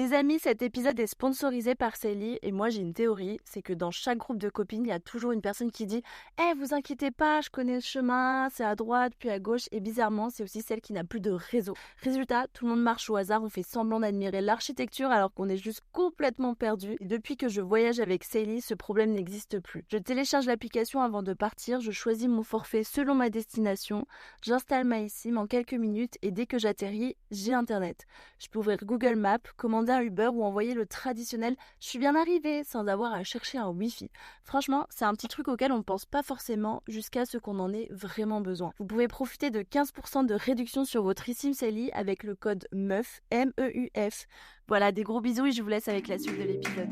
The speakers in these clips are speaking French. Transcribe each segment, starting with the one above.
Les amis, cet épisode est sponsorisé par Célie et moi j'ai une théorie, c'est que dans chaque groupe de copines, il y a toujours une personne qui dit « vous inquiétez pas, je connais le chemin, c'est à droite puis à gauche » et bizarrement, c'est aussi celle qui n'a plus de réseau. Résultat, tout le monde marche au hasard, on fait semblant d'admirer l'architecture alors qu'on est juste complètement perdu. Et depuis que je voyage avec Célie, ce problème n'existe plus. Je télécharge l'application avant de partir, je choisis mon forfait selon ma destination, j'installe ma eSIM en quelques minutes et dès que j'atterris, j'ai internet. Je peux ouvrir Google Maps, commander un Uber ou envoyer le traditionnel « je suis bien arrivé » sans avoir à chercher un Wi-Fi. Franchement, c'est un petit truc auquel on ne pense pas forcément jusqu'à ce qu'on en ait vraiment besoin. Vous pouvez profiter de 15% de réduction sur votre eSIM Célie avec le code MEUF, M-E-U-F. Voilà, des gros bisous et je vous laisse avec la suite de l'épisode.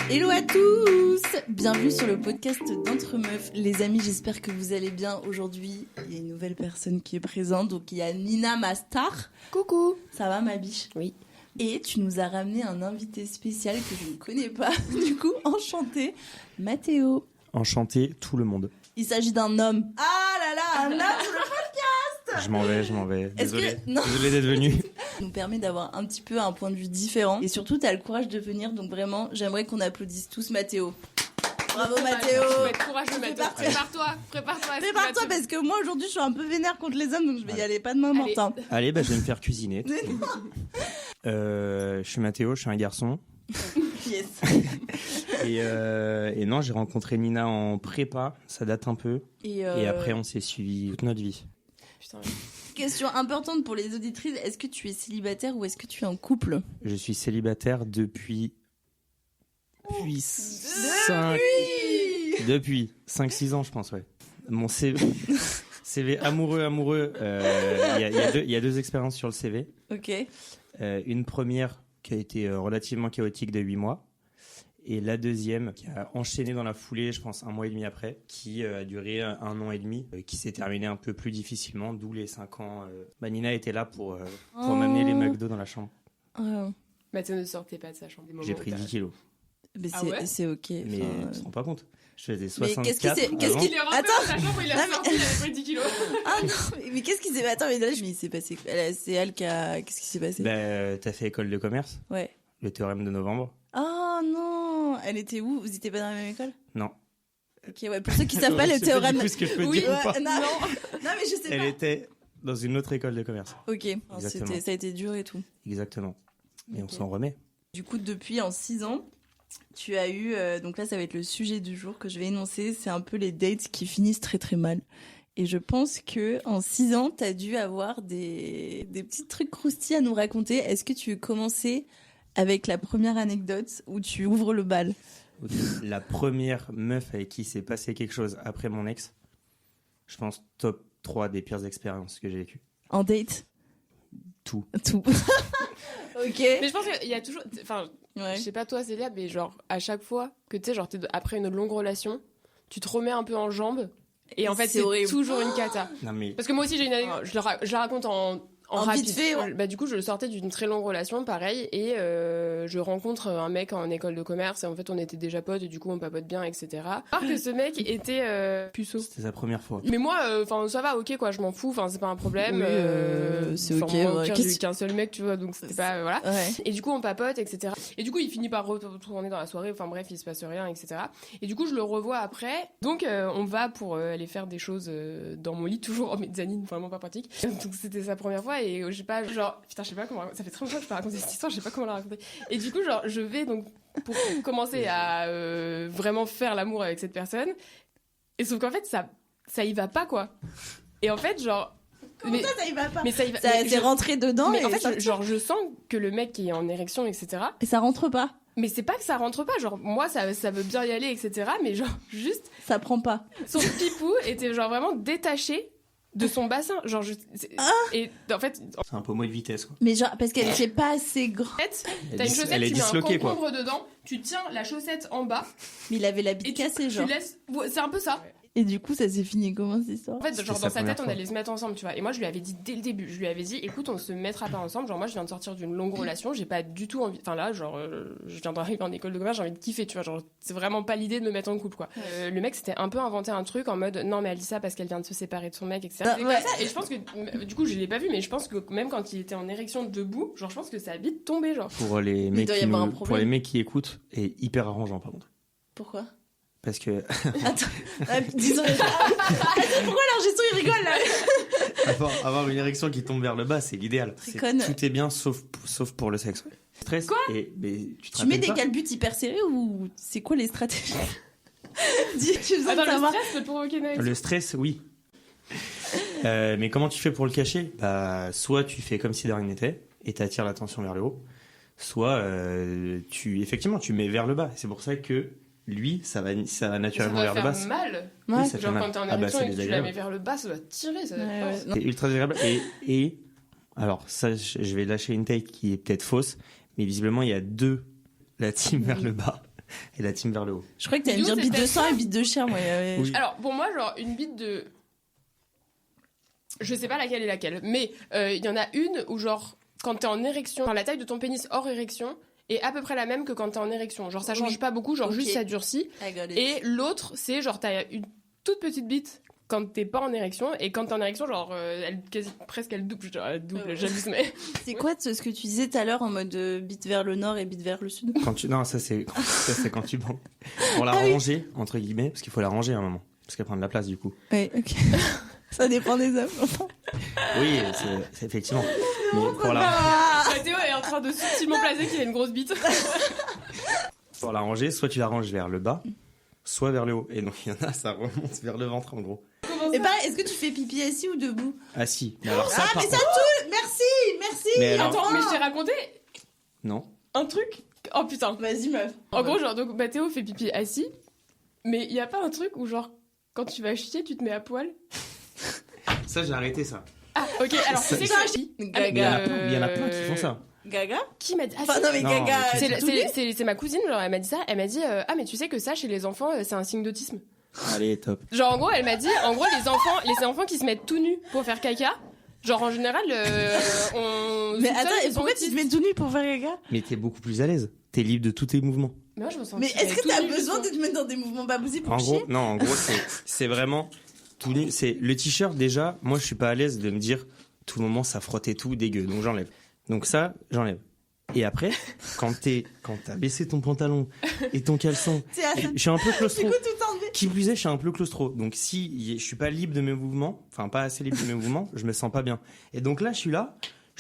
Hello à tous! Bienvenue sur le podcast d'Entre Meufs. Les amis, j'espère que vous allez bien. Aujourd'hui, il y a une nouvelle personne qui est présente. Donc, il y a Nina, ma star. Coucou! Ça va, ma biche? Oui. Et tu nous as ramené un invité spécial que je ne connais pas. Du coup, enchanté. Mathéo. Enchanté, tout le monde. Il s'agit d'un homme. Ah là là, un homme sur le podcast! Je m'en vais. Désolé. Non. Désolé d'être venu. Ça nous permet d'avoir un petit peu un point de vue différent. Et surtout, t'as le courage de venir. Donc vraiment, j'aimerais qu'on applaudisse tous Mathéo. Bravo Mathéo. Courageux Mathéo. Prépare-toi parce que moi aujourd'hui je suis un peu vénère contre les hommes donc je vais y aller pas de main morte. Allez, je vais me faire cuisiner. Je suis Mathéo, je suis un garçon. Yes. Et non, j'ai rencontré Nina en prépa, ça date un peu. Et après on s'est suivi toute notre vie. Putain. Question importante pour les auditrices, est-ce que tu es célibataire ou est-ce que tu es en couple? Je suis célibataire depuis 5-6 ans je pense, ouais. Mon CV amoureux, il y a deux expériences sur le CV. Ok. Une première qui a été relativement chaotique de 8 mois. Et la deuxième, qui a enchaîné dans la foulée, je pense 1 mois et demi après, qui a duré 1 an et demi, qui s'est terminé un peu plus difficilement, d'où les 5 ans. Nina était là pour m'amener les McDo dans la chambre. Mathéo ne sortait pas de sa chambre. J'ai pris 10 kilos. Mais ouais c'est ok. Mais tu te rends pas compte. Je faisais 64 qu'est-ce qu'il Il est rentré dans sa chambre, il a sorti, il avait pris 10 kilos. Ah non, mais qu'est-ce qui s'est passé? Attends, mais là, il s'est passé. C'est elle qui a. Qu'est-ce qui s'est passé? T'as fait école de commerce. Ouais. Le théorème de novembre. Oh non, elle était où? Vous étiez pas dans la même école? Non. Ok, ouais. Pour ceux qui savent pas le théorème. C'est ce que je peux dire ou pas. Non, mais je sais pas. Elle était dans une autre école de commerce. Ok. Exactement. Ça a été dur et tout. Exactement. Et Ok. on s'en remet. Du coup, depuis en 6 ans, tu as eu, donc là ça va être le sujet du jour que je vais énoncer, c'est un peu les dates qui finissent très très mal. Et je pense que en 6 ans, tu as dû avoir des petits trucs croustillants à nous raconter. Est-ce que tu veux commencer avec la première anecdote où tu ouvres le bal? La première meuf avec qui s'est passé quelque chose après mon ex, je pense top 3 des pires expériences que j'ai vécues. En date? Tout. Ok. Mais je pense qu'il y a toujours. Enfin, Ouais. je sais pas toi, Célia, mais genre, à chaque fois que tu sais, genre, après une longue relation, tu te remets un peu en jambes. Et en fait, c'est horrible. toujours une cata. Non mais Parce que moi aussi, j'ai une anecdote. Je la raconte en vite rapide. fait, ouais. Bah, du coup, je sortais d'une très longue relation, pareil, et je rencontre un mec en école de commerce, et en fait, on était déjà potes, et du coup, on papote bien, etc. Alors que ce mec était puceau. c'était sa première fois. Mais moi, enfin, ça va, ok, quoi, je m'en fous, enfin, c'est pas un problème. Oui, c'est ok, moi, au ouais. pire, j'ai eu qu'un seul mec, tu vois, donc c'était pas, voilà. Ouais. Et du coup, on papote, etc. Et du coup, il finit par retourner dans la soirée, enfin bref, il se passe rien, etc. Et du coup, je le revois après. Donc, on va pour aller faire des choses dans mon lit, toujours en mezzanine, vraiment pas pratique. Donc, c'était sa première fois, et je sais pas, genre, putain, je sais pas comment, ça fait très longtemps que je peux raconter cette histoire, je sais pas comment la raconter. Et du coup, genre, je vais donc, pour commencer à vraiment faire l'amour avec cette personne. Et sauf qu'en fait, ça y va pas, quoi. Et en fait, genre, Comment ça y va pas? mais ça y va. Ça mais t'est rentré dedans mais et en fait, ça- genre, je sens que le mec qui est en érection, etc. Et ça rentre pas. Mais c'est pas que ça rentre pas, genre, moi, ça veut bien y aller, etc. Mais genre, juste, Ça prend pas. son pipou était genre vraiment détaché de son bassin. Genre, et en fait, C'est un pommeau de vitesse quoi. Mais genre, parce qu'elle était pas assez grande. t'as une chaussette, Elle est tu mets un disloquée, concombre dedans, tu tiens la chaussette en bas, Mais il avait la et bite cassée, genre. tu laisses, ouais, c'est un peu ça. Et du coup, ça s'est fini comment cette histoire? En fait, C'était genre sa dans sa première tête, on fois. allait se mettre ensemble, tu vois. Et moi, je lui avais dit dès le début, je lui avais dit, écoute, on se mettra pas ensemble. Genre moi, je viens de sortir d'une longue relation, j'ai pas du tout envie. Enfin là, genre, je viens d'arriver en école de commerce, j'ai envie de kiffer, tu vois. Genre, c'est vraiment pas l'idée de me mettre en couple, quoi. Le mec s'était un peu inventé un truc en mode, non mais elle dit ça parce qu'elle vient de se séparer de son mec, etc. Ah, Et, ouais. comme ça, et je pense que, du coup, je l'ai pas vu, mais je pense que même quand il était en érection debout, genre, je pense que ça a vite tombé, genre. Pour les mecs doit y qui avoir un pour les problème. mecs qui écoutent, est hyper arrangeant par contre. Pourquoi? Parce que Disons. Pourquoi l'enregistreur il rigole là? avoir une érection qui tombe vers le bas, c'est l'idéal. Triconne. Tout est bien sauf pour le sexe. Ouais. Stress. Quoi mais tu te Tu mets rappelles des pas calbutes hyper serrés ou c'est quoi les stratégies? Dis, tu veux Attends, le savoir? stress peut provoquer une érection. Le stress, oui. Mais comment tu fais pour le cacher? Bah, soit tu fais comme si de rien n'était et t'attires l'attention vers le haut, soit effectivement tu mets vers le bas. C'est pour ça que lui, ça va Ça naturellement doit vers le faire bas. mal. Ouais. Oui, ça fait Genre mal. quand t'es en Ah bah, érection c'est et que tu la désagréable. mets vers le bas, ça doit tirer, ça doit Ouais, être ouais. force. Non. C'est ultra désagréable. Et alors, ça, je vais lâcher une take qui est peut-être fausse, mais visiblement, il y a deux, la team vers le bas et la team vers le haut. Je crois que t'allais me Mais dire d'où bite de cette sang et bite de chien, moi. Oui. Alors, pour moi, genre, une bite de. Je sais pas laquelle est laquelle, mais il y en a une où, genre, quand t'es en érection, enfin, la taille de ton pénis hors érection est à peu près la même que quand t'es en érection. Genre, ça change Oui. pas beaucoup, genre, Ok. juste ça durcit. I got it. Et l'autre, c'est genre, t'as une toute petite bite quand t'es pas en érection, et quand t'es en érection, genre, presque elle double, genre, elle double, Ouais. j'abuse, mais. C'est quoi ce que tu disais tout à l'heure en mode bite vers le nord et bite vers le sud? Non, ça c'est quand tu bandes. Pour la ranger, entre guillemets, parce qu'il faut la ranger à un moment, parce qu'elle prend de la place du coup. Oui, ok. Ça dépend des hommes. Oui, c'est effectivement. Mais pour la Théo est en train de subtilement placer qu'il a une grosse bite. ranger, soit tu la ranges vers le bas, soit vers le haut. Et donc il y en a, ça remonte vers le ventre en gros. Et pareil, est-ce que tu fais pipi assis ou debout? Ah si. Mais alors ça, Ah, par mais ça contre- tout! Merci! Mais alors- Attends, mais je t'ai raconté Non. un truc. Oh putain. Vas-y, meuf. En gros, genre, donc, Théo fait pipi assis, mais il y a pas un truc où, genre, quand tu vas chier, tu te mets à poil? Ça j'ai arrêté ça. Ah, ok, alors, tu sais que... Il y en a plein qui font ça. Gaga? Qui m'a dit... Ah, Enfin, si. non, mais Non, Gaga. mais C'est ma cousine, genre, elle m'a dit ça. Elle m'a dit, ah, mais tu sais que ça, chez les enfants, c'est un signe d'autisme. Allez, top. Genre, en gros, elle m'a dit, les enfants qui se mettent tout nus pour faire caca, genre, en général, on... Mais soupçonne attends, et qu'ils sont pourquoi tu te autistes. mets tout nu pour faire gaga? Mais t'es beaucoup plus à l'aise. T'es libre de tous tes mouvements. Mais moi, je me sens... Mais est-ce que t'as besoin de te mettre dans des mouvements babousis pour En chier? gros, non, en gros, c'est vraiment tout nu. C'est le t-shirt déjà. Moi, je suis pas à l'aise de me dire tout le moment ça frotte et tout dégueu, donc j'enlève. Donc ça, j'enlève. Et après, quand t'as baissé ton pantalon et ton caleçon, C'est à ça. je suis un peu Du claustro. coup, tout enlevé. Qui plus est, je suis un peu claustro. Donc si je suis pas libre de mes mouvements, enfin pas assez libre de mes mouvements, je me sens pas bien. Et donc là, je suis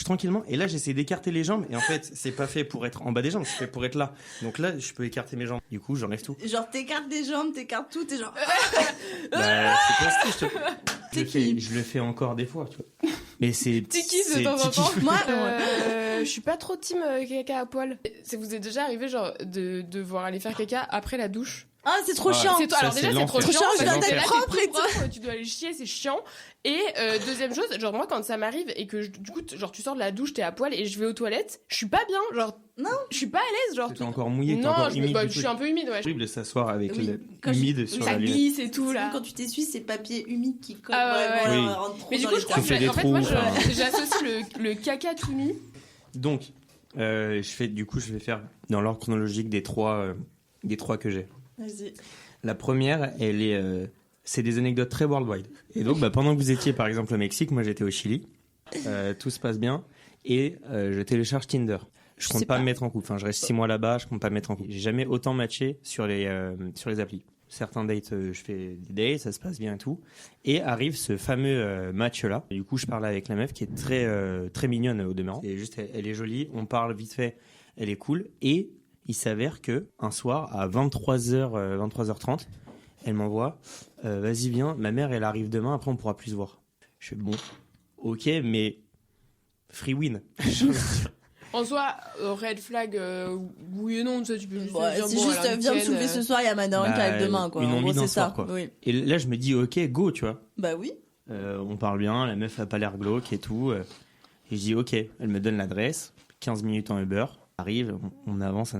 tranquillement, et là j'essaie d'écarter les jambes, et en fait c'est pas fait pour être en bas des jambes, c'est fait pour être là. Donc là je peux écarter mes jambes, du coup j'enlève tout. Genre, t'écartes des jambes, t'écartes tout, t'es genre. Bah, c'est pas ce que je le fais encore des fois, tu vois. Mais c'est Petit kiff de c'est temps en petit temps. kiff. Moi, Je suis pas trop team caca à poil. Ça vous est déjà arrivé, genre, de devoir aller faire caca après la douche? Ah, c'est trop Ouais. chiant. C'est Ça, alors c'est déjà c'est trop l'enfer. chiant, Trop chiant, parce je que dois là, être t'es propre et tout propre, tu dois aller chier, c'est chiant. Et deuxième chose, genre moi quand ça m'arrive et que du coup genre tu sors de la douche, t'es à poil et je vais aux toilettes, je suis pas bien, genre Non. je suis pas à l'aise, genre T'es encore mouillé, t'es non, encore je, humide. bah, du je truc. suis un peu humide, ouais. C'est horrible de s'asseoir avec Oui. le Quand je- humide oui, sur Ça la lunette. glisse et tout là. Quand tu t'essuies, c'est papier humide qui colle Ah ouais, vraiment, ouais. rentre trop Mais du dans coup les je crois Tu fais que des en fait trous, moi enfin. j'associe le caca tout nu. Donc, je vais faire dans l'ordre chronologique des trois que j'ai. Vas-y. La première, c'est des anecdotes très worldwide. Et donc, pendant que vous étiez par exemple au Mexique, moi j'étais au Chili, tout se passe bien, et je télécharge Tinder. Je compte sais pas pas. me mettre en couple. Enfin, je reste 6 mois là-bas, je compte pas me mettre en couple. J'ai jamais autant matché sur les applis. Certains dates, je fais des dates, ça se passe bien et tout. Et arrive ce fameux match-là. Du coup, je parle avec la meuf qui est très mignonne au demeurant. Et juste, elle est jolie, on parle vite fait, elle est cool. Et il s'avère que un soir, à 23h30, elle m'envoie vas-y, viens, ma mère, elle arrive demain, après on pourra plus se voir. Je fais bon, ok, mais free win. En soi, red flag, oui et non, tu sais, tu peux juste Ouais, dire, c'est bon, juste, alors, viens me week-end, soulever ce soir, il y a ma daronne qui Bah, arrive demain, quoi. une En envie gros, d'un c'est soir, ça. quoi. Oui. Et là, je me dis ok, go, tu vois. Bah oui. On parle bien, la meuf a pas l'air glauque et tout. Et je dis ok, elle me donne l'adresse, 15 minutes en Uber, arrive, on avance.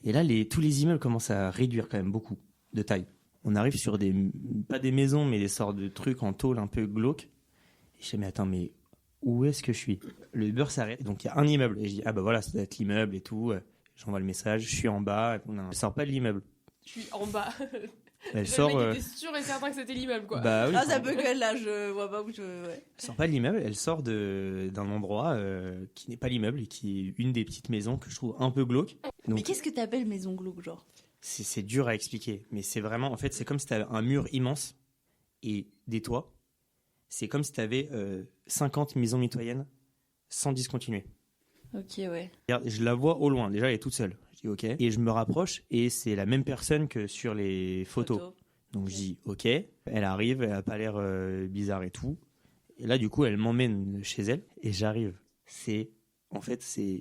Et là, tous les immeubles commencent à réduire quand même beaucoup de taille. On arrive sur pas des maisons, mais des sortes de trucs en tôle un peu glauques. Et je dis, mais attends, mais où est-ce que je suis? Le Uber s'arrête, donc il y a un immeuble. Et je dis, ah bah voilà, ça doit être l'immeuble et tout. J'envoie le message, je suis en bas. Elle sort pas de l'immeuble. Je suis en bas. Elle sort. Le mec était sûr et certain que c'était l'immeuble, quoi. Bah oui. Ah, ça buggle là, je vois pas où je. Ouais. Elle sort pas de l'immeuble, elle sort d'un endroit qui n'est pas l'immeuble et qui est une des petites maisons que je trouve un peu glauque. Donc, Mais qu'est-ce que t'appelles maison glauque, genre? c'est dur à expliquer, mais c'est vraiment, en fait, c'est comme si t'avais un mur immense et des toits. C'est comme si t'avais 50 maisons mitoyennes sans discontinuer. Ok, ouais. Regarde, je la vois au loin, déjà elle est toute seule. Je dis ok, et je me rapproche et c'est la même personne que sur les photos. Donc je dis ok, elle arrive, elle a pas l'air bizarre et tout. Et là du coup elle m'emmène chez elle et j'arrive. C'est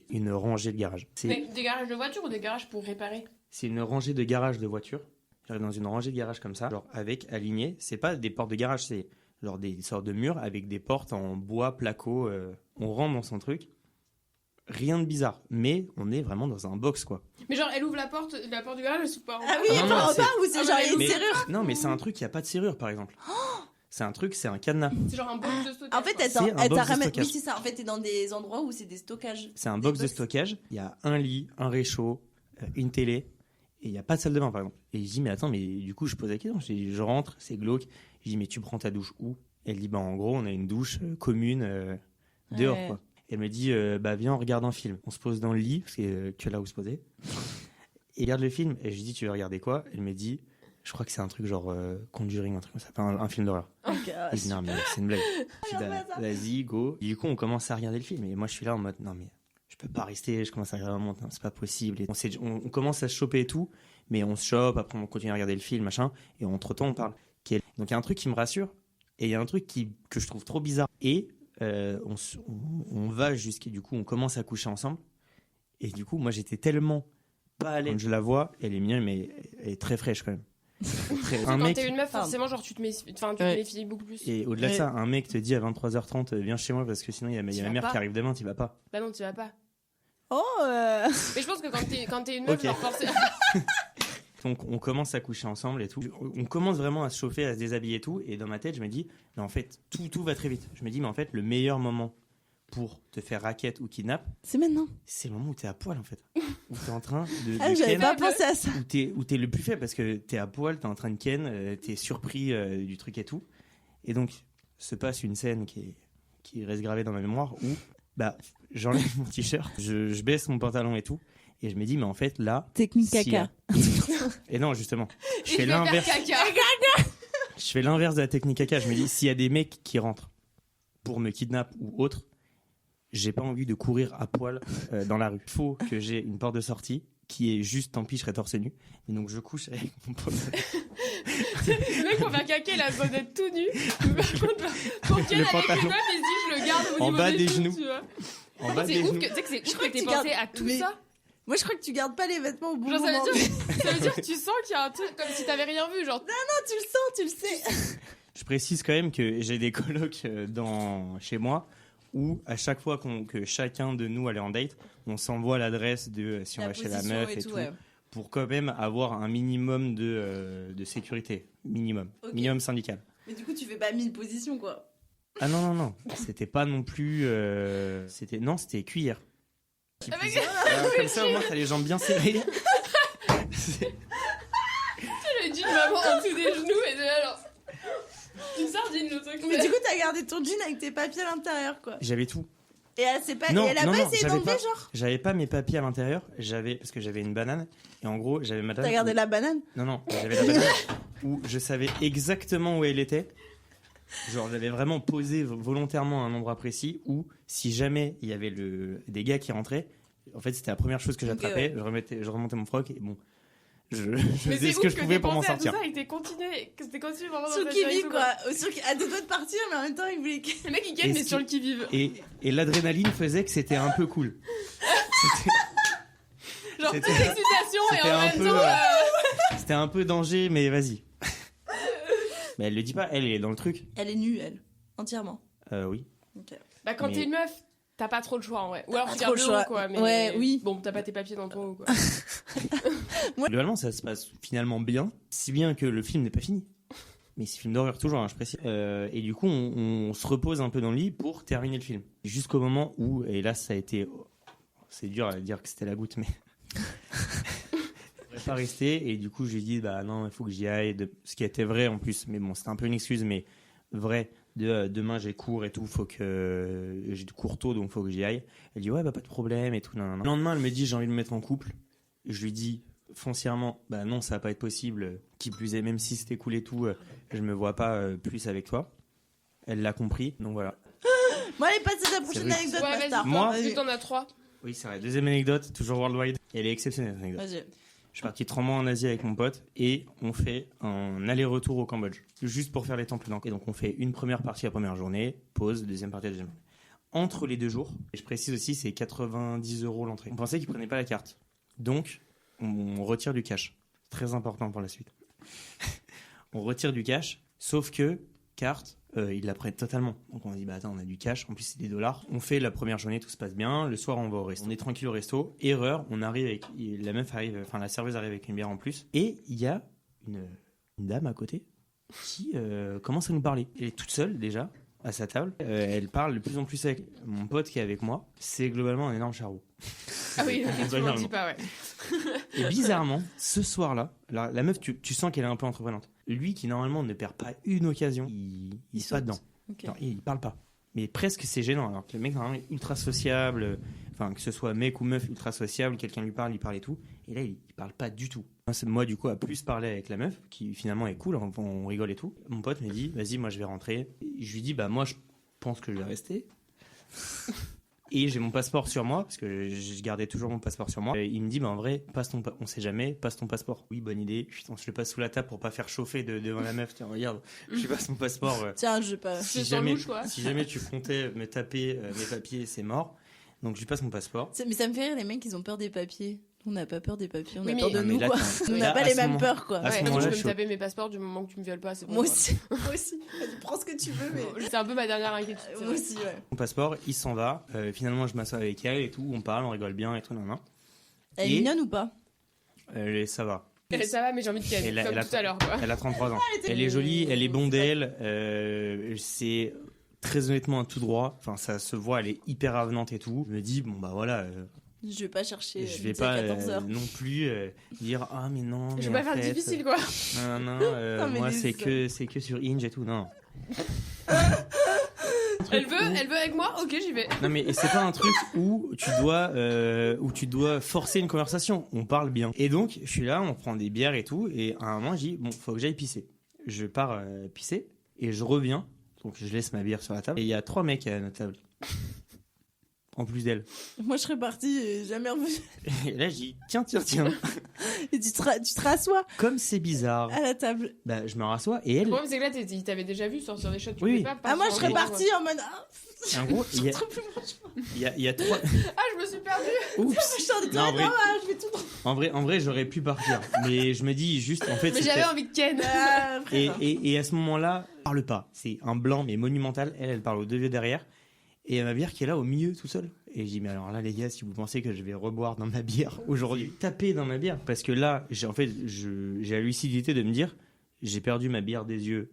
une rangée de garages. Mais des garages de voitures ou des garages pour réparer? C'est une rangée de garages de voitures. J'arrive dans une rangée de garages comme ça, genre avec alignées. C'est pas des portes de garage, c'est genre des sortes de murs avec des portes en bois placo. On rentre dans son truc. Rien de bizarre, mais on est vraiment dans un box quoi. Mais genre, elle ouvre la porte du garage, elle s'ouvre pas en bas. Ah oui, non, en c'est- bas ou c'est genre il y a une Mais- serrure? Non, mais c'est un truc, il n'y a pas de serrure par exemple. C'est un cadenas. C'est genre un box de stockage. En fait, quoi. elle C'est un t'a box de ramené. stockage. Oui, c'est ça. En fait, t'es dans des endroits où c'est des stockages. C'est un Des box de box. stockage. Il y a un lit, un réchaud, une télé. Et il n'y a pas de salle de bain par exemple. Et je dis, mais attends, mais du coup, je pose la question. Je rentre, c'est glauque. Je dis, mais tu prends ta douche où? Elle dit, bah en gros, on a une douche commune dehors Ouais. quoi. Elle me dit, bah viens, on regarde un film. On se pose dans le lit, parce que tu es là où se poser. Et regarde le film. Et je lui dis, tu veux regarder quoi? Elle me dit, je crois que c'est un truc genre Conjuring, un truc comme ça. Enfin, un film d'horreur. Ok, ah, Je dis, non, mais c'est une blague. Je dis, non, pas ça. vas-y, go. Et du coup, on commence à regarder le film. Et moi, je suis là en mode, non, mais je peux pas rester. Je commence à regarder, non, c'est pas possible. Et on commence à se choper et tout. Mais on se chope, après, on continue à regarder le film, machin. Et entre-temps, on parle. Donc, il y a un truc qui me rassure. Et il y a un truc que je trouve trop bizarre. Et on va jusqu'à. Du coup, on commence à coucher ensemble. Et du coup, moi, j'étais tellement pas à l'aise. Quand je la vois, elle est mignonne, mais elle est très fraîche quand même. Quand t'es une meuf, forcément, genre, tu te méfies beaucoup plus. Et au-delà de ça, un mec te dit à 23h30, viens chez moi parce que sinon il y a Tu ma vas mère pas. qui arrive demain, tu vas pas. Bah non, tu vas pas. Oh Mais je pense que quand t'es une meuf, Ok. genre, forcément. Donc on commence à coucher ensemble et tout. On commence vraiment à se chauffer, à se déshabiller et tout. Et dans ma tête, je me dis, mais en fait, tout va très vite. Je me dis, mais en fait, le meilleur moment pour te faire raquette ou kidnap, C'est maintenant. c'est le moment où t'es à poil en fait. Où t'es en train de Ah, j'avais ken, pas pensé à ça. où t'es le plus faible parce que t'es à poil, t'es en train de ken, t'es surpris du truc et tout. Et donc se passe une scène qui reste gravée dans ma mémoire où bah j'enlève mon t-shirt, je baisse mon pantalon et tout. Et je me dis, mais en fait, là. Technique s'il y a- caca. Et non, justement. Je Et fais je vais faire l'inverse. caca. Je fais l'inverse de la technique caca. Je me dis, s'il y a des mecs qui rentrent pour me kidnapper ou autre, j'ai pas envie de courir à poil dans la rue. Il faut que j'ai une porte de sortie qui est juste, tant pis, je serai torse nu. Et donc, je couche avec mon pantalon. Le mec, pour faire caca, il a besoin d'être tout nu. Mais par contre, pour Avec qu'elle le avec pantalon. une meuf, il se dit, je le garde au En niveau bas des genoux, genoux. tu vois. En bas C'est des ouf genoux. que, tu sais que c'est ouf crois que que t'aies tu pensé gardes- à tout mais- ça. Moi, je crois que tu gardes pas les vêtements au bon Genre, moment. ça veut dire que tu sens qu'il y a un truc comme si t'avais rien vu. Genre, Tu le sens, tu le sais. Je précise quand même que j'ai des colocs chez moi où à chaque fois que chacun de nous allait en date, on s'envoie l'adresse de si on va chez la meuf et tout, ouais. pour quand même avoir un minimum de sécurité. Minimum. Ok. Minimum syndical. Mais du coup, tu fais pas 1000 positions, quoi. Ah non. C'était pas non plus... C'était cuillère. Avec- Comme ça, au moins, t'as les jambes bien serrées. le jean maman en dessous des genoux et de là, genre. Une sardine, le truc. Mais du coup, t'as gardé ton jean avec tes papiers à l'intérieur, quoi. J'avais tout. Et elle, s'est pas... Non, et elle a non, pas non, essayé j'avais d'enlever, pas. genre. J'avais pas mes papiers à l'intérieur, parce que j'avais une banane, et en gros, j'avais ma T'as banane. gardé la banane. Non, j'avais la banane où je savais exactement où elle était. Genre, j'avais vraiment posé volontairement à un endroit précis où, si jamais il y avait des gars qui rentraient, en fait, c'était la première chose que j'attrapais. Ok, Je remontais mon froc et bon, je Mais faisais c'est ce que ouf je pouvais pour m'en t'aies pensé à sortir. tout ça et que t'es continué. Que t'es continué vraiment dans Sur le ta qui-vive, direction, quoi. À deux doigts de partir, mais en même temps, il voulait que... Le mec, il Et gagne, mais ce sur qui- le qui-vive. Et l'adrénaline faisait que c'était un peu cool. Genre, c'était- toute l'excitation et c'était en un même peu, temps. C'était un peu danger, mais vas-y. Mais elle le dit pas, elle est dans le truc. Elle est nue, elle. Entièrement. Oui. Ok. Bah, quand Mais- t'es une meuf, T'as pas trop le choix en vrai. Ou alors tu Pas trop gardes le le choix. haut quoi. Mais Ouais, oui. Bon, t'as pas tes papiers dans ton haut quoi. Globalement, ça se passe finalement bien, si bien que le film n'est pas fini. Mais c'est film d'horreur toujours, hein, je précise. Et du coup, on se repose un peu dans le lit pour terminer le film. Jusqu'au moment où, et là, ça a été... C'est dur à dire que c'était la goutte, mais... Je ne pas rester. Et du coup, je lui ai dit, bah non, il faut que j'y aille. Ce qui était vrai en plus. Mais bon, c'était un peu une excuse, mais vrai. Demain, j'ai cours et tout. Faut que j'ai cours tôt, donc il faut que j'y aille. Elle dit, ouais, bah pas de problème et tout. Non. Le lendemain, elle me dit, j'ai envie de me mettre en couple. Et je lui dis... foncièrement, bah non, ça va pas être possible. Qui plus est, même si c'était cool et tout, je me vois pas plus avec toi. Elle l'a compris, donc voilà. Bon, allez, passez à la prochaine C'est anecdote, Ouais, bâtard. Moi- vas-y, t'en as 3. Oui, c'est vrai. Deuxième anecdote, toujours worldwide. Elle est exceptionnelle, cette anecdote. Vas-y. Je suis parti 3 mois en Asie avec mon pote et on fait un aller-retour au Cambodge, juste pour faire les temples d'Angkor. Et donc on fait une première partie la première journée, pause, deuxième partie la deuxième journée. Entre les 2 jours, et je précise aussi, c'est 90 € l'entrée. On pensait qu'ils prenaient pas la carte. Donc, on retire du cash. Très important pour la suite. On retire du cash, sauf que carte, ils la prennent totalement. Donc on a dit, bah attends, on a du cash, en plus c'est des dollars. On fait la première journée, tout se passe bien. Le soir, on va au resto. On est tranquille au resto. Erreur, on arrive avec, la serveuse arrive avec une bière en plus. Et il y a une dame à côté qui commence à nous parler. Elle est toute seule déjà à sa table. Elle parle de plus en plus avec mon pote qui est avec moi. C'est globalement un énorme charreau. Ah oui, tu m'en dis pas, ouais. Et bizarrement, ce soir-là, la meuf, tu sens qu'elle est un peu entreprenante. Lui, qui normalement ne perd pas une occasion, il se pas dedans. Okay. Non, il parle pas. Mais presque c'est gênant. Alors que le mec, normalement, est ultra sociable, enfin, que ce soit mec ou meuf ultra sociable, quelqu'un lui parle, il parle et tout. Et là, il parle pas du tout. Moi, du coup, à plus parler avec la meuf, qui finalement est cool, on rigole et tout. Mon pote me dit, vas-y, moi, je vais rentrer. Je lui dis, bah, moi, je pense que je vais rester. Et j'ai mon passeport sur moi, parce que je gardais toujours mon passeport sur moi. Et il me dit, bah en vrai, on sait jamais, passe ton passeport. Oui, bonne idée. Putain, je le passe sous la table pour pas faire chauffer devant la meuf. Tiens, regarde, je passe mon passeport. Tiens, je pas. Si jamais tu comptais me taper mes papiers, c'est mort. Donc je lui passe mon passeport. Mais ça me fait rire, les mecs, ils ont peur des papiers. On n'a pas peur des papiers, on Oui, a peur de mais nous, là, quoi. quand- On là, n'a pas à les ce mêmes moment- peurs, quoi. à ce Ouais, moment-là, tu peux je me suis- taper mes passeports du moment que tu me violes pas, c'est bon. Moi quoi. aussi. Moi aussi. Vas-y, prends ce que tu veux, mais. C'est un peu ma dernière inquiétude. c'est Moi vrai. aussi, ouais. Mon passeport, il s'en va. Finalement, je m'assois avec elle et tout. On parle, on rigole bien et tout. Non. Elle est Et- mignonne ou pas? Ça va. Ça va, mais j'ai envie de ken, Elle a- comme elle a- tout à l'heure, quoi. Elle a 33 ans. Elle est jolie, elle est bondelle. C'est très honnêtement un tout droit. Enfin, ça se voit, elle est hyper avenante et tout. Je me dis, bon, bah voilà. Je vais pas chercher. Je vais midi à pas 14h. non plus dire ah mais non Je mais vais pas en faire fait, difficile, quoi. non Non, mais moi dis c'est ça. que sur Hinge et tout non Elle veut avec moi? Ok, j'y vais. non mais et c'est pas un truc où tu dois forcer une conversation, on parle bien et donc je suis là, on prend des bières et tout et à un moment je dis bon faut que j'aille pisser, je pars pisser et je reviens, donc je laisse ma bière sur la table et il y a 3 mecs à notre table en plus d'elle. Moi, je serais partie et jamais revenu. Et là, je dis, tiens. Et tu te rassois Comme c'est bizarre. à la table. Bah, je me rassois et Le elle. problème, c'est que là, il t'avait déjà vu sortir des shots. Tu Oui. pouvais pas Ah, moi, je passer serais en- partie en mode. Ah, En gros, il y a trois. Ah, je me suis perdue. Oups. je suis en train de Non, en dire, vrai, non, ah, je vais tout droit. en vrai, j'aurais pu partir. Mais je me dis juste, en fait. Mais c'était- j'avais envie de ken. Ah, frère. Et à ce moment-là, parle pas. C'est un blanc, mais monumental. Elle parle aux 2 vieux derrière. Et ma bière qui est là au milieu, tout seul. Et je dis, mais alors là, les gars, si vous pensez que je vais reboire dans ma bière aujourd'hui, tapez dans ma bière. Parce que là, j'ai la lucidité de me dire, j'ai perdu ma bière des yeux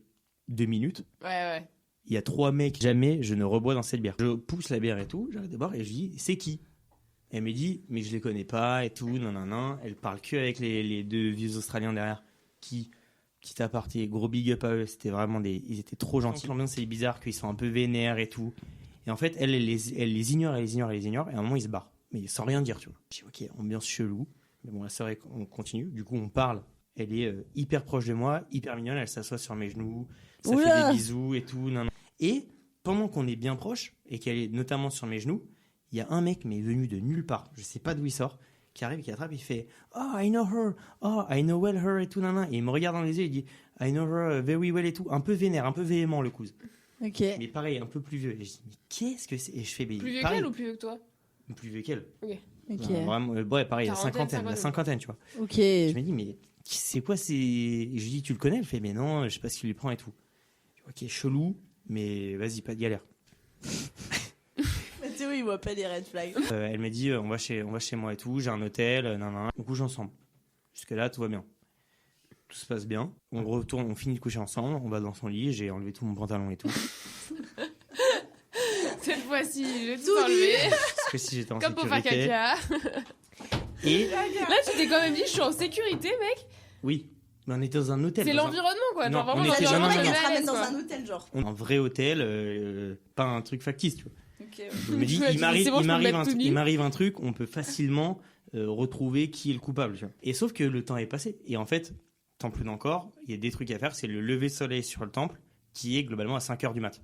2 minutes. Ouais. Il y a 3 mecs, jamais je ne rebois dans cette bière. Je pousse la bière et tout, j'arrête de boire et je dis, c'est qui? Elle me dit, mais je les connais pas et tout, non. Elle parle que avec les 2 vieux Australiens derrière qui, petit aparté, gros big up à eux, c'était vraiment ils étaient trop gentils. L'ambiance c'est bizarre, qu'ils sont un peu vénères et tout. Et en fait, elle les ignore, et à un moment ils se barrent. Mais sans rien dire, tu vois. Je dis, ok, ambiance chelou. Mais bon, la soirée, on continue. Du coup, on parle. Elle est hyper proche de moi, hyper mignonne, elle s'assoit sur mes genoux, ça Oula. fait des bisous et tout. Non. Et pendant qu'on est bien proche, et qu'elle est notamment sur mes genoux, il y a un mec, mais venu de nulle part, je sais pas d'où il sort, qui arrive, qui attrape, il fait « Oh, I know her, oh, I know well her » et tout, nan. Et il me regarde dans les yeux, il dit « I know her very well » et tout, un peu vénère, un peu véhément le coup. Ok. Mais pareil, un peu plus vieux. Et je dis « Mais qu'est-ce que c'est ?» Et je fais Plus vieux pareil, qu'elle ou plus vieux que toi? plus vieux qu'elle. Ok. Vraiment, ouais, pareil, la Quarantaine, cinquantaine, tu vois. Ok. Je me dis, mais c'est quoi c'est. Et je lui dis, tu le connais? Elle fait, mais non, je sais pas ce qu'il lui prend et tout. Je dis, ok, chelou, mais vas-y, pas de galère. Mais Théo, il voit pas les red flags. Elle m'a dit on va chez moi et tout, j'ai un hôtel, nan. On couche ensemble. Jusque là tout va bien. Tout se passe bien. On retourne, on finit de coucher ensemble, on va dans son lit, j'ai enlevé tout mon pantalon et tout. Cette fois-ci, j'ai tout enlevé. Parce que si j'étais en Comme pour faire sécurité. caca. Et Là, tu t'es quand même dit, je suis en sécurité, mec. oui, mais on était dans un hôtel. C'est dans un- l'environnement, quoi. Non, Genre, vraiment, on était- Genre, non, le non, mec, non. elle te ramène dans quoi. un hôtel, genre. Un vrai hôtel, pas un truc factice, tu vois. Ok. Je me dis, Ouais, tu dis, c'est bon, je peux me mettre tout nu. il m'arrive un truc, on peut facilement retrouver qui est le coupable. Tu vois. Et sauf que le temps est passé. Et en fait, temple d'Ancor, il y a des trucs à faire. C'est le lever de soleil sur le temple, qui est globalement à 5h du mat.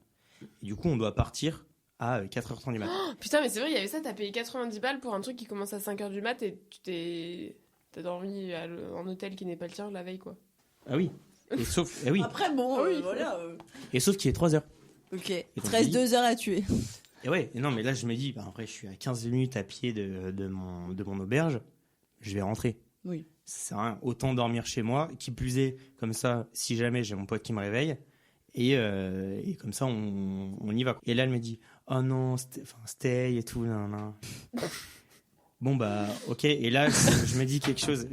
Et du coup, on doit partir à 4h30 du mat. Putain, mais c'est vrai, il y avait ça, t'as payé 90 balles pour un truc qui commence à 5h du mat et t'as dormi en hôtel qui n'est pas le tien la veille, quoi. Ah oui. Et sauf, eh oui. Après, bon, Ah oui. voilà. Et sauf qu'il est 3h. Ok. donc, Il te reste oui. 2 heures à tuer. Et ouais, et non, mais là, je me dis, bah, après, je suis à 15 minutes à pied de mon auberge, je vais rentrer. Oui. Ça sert à rien. Autant dormir chez moi, qui plus est, comme ça, si jamais j'ai mon pote qui me réveille, et comme ça, on y va. Et là, elle me dit, oh non, stay et tout, nan. Bon, bah, ok. Et là, je me dis quelque chose.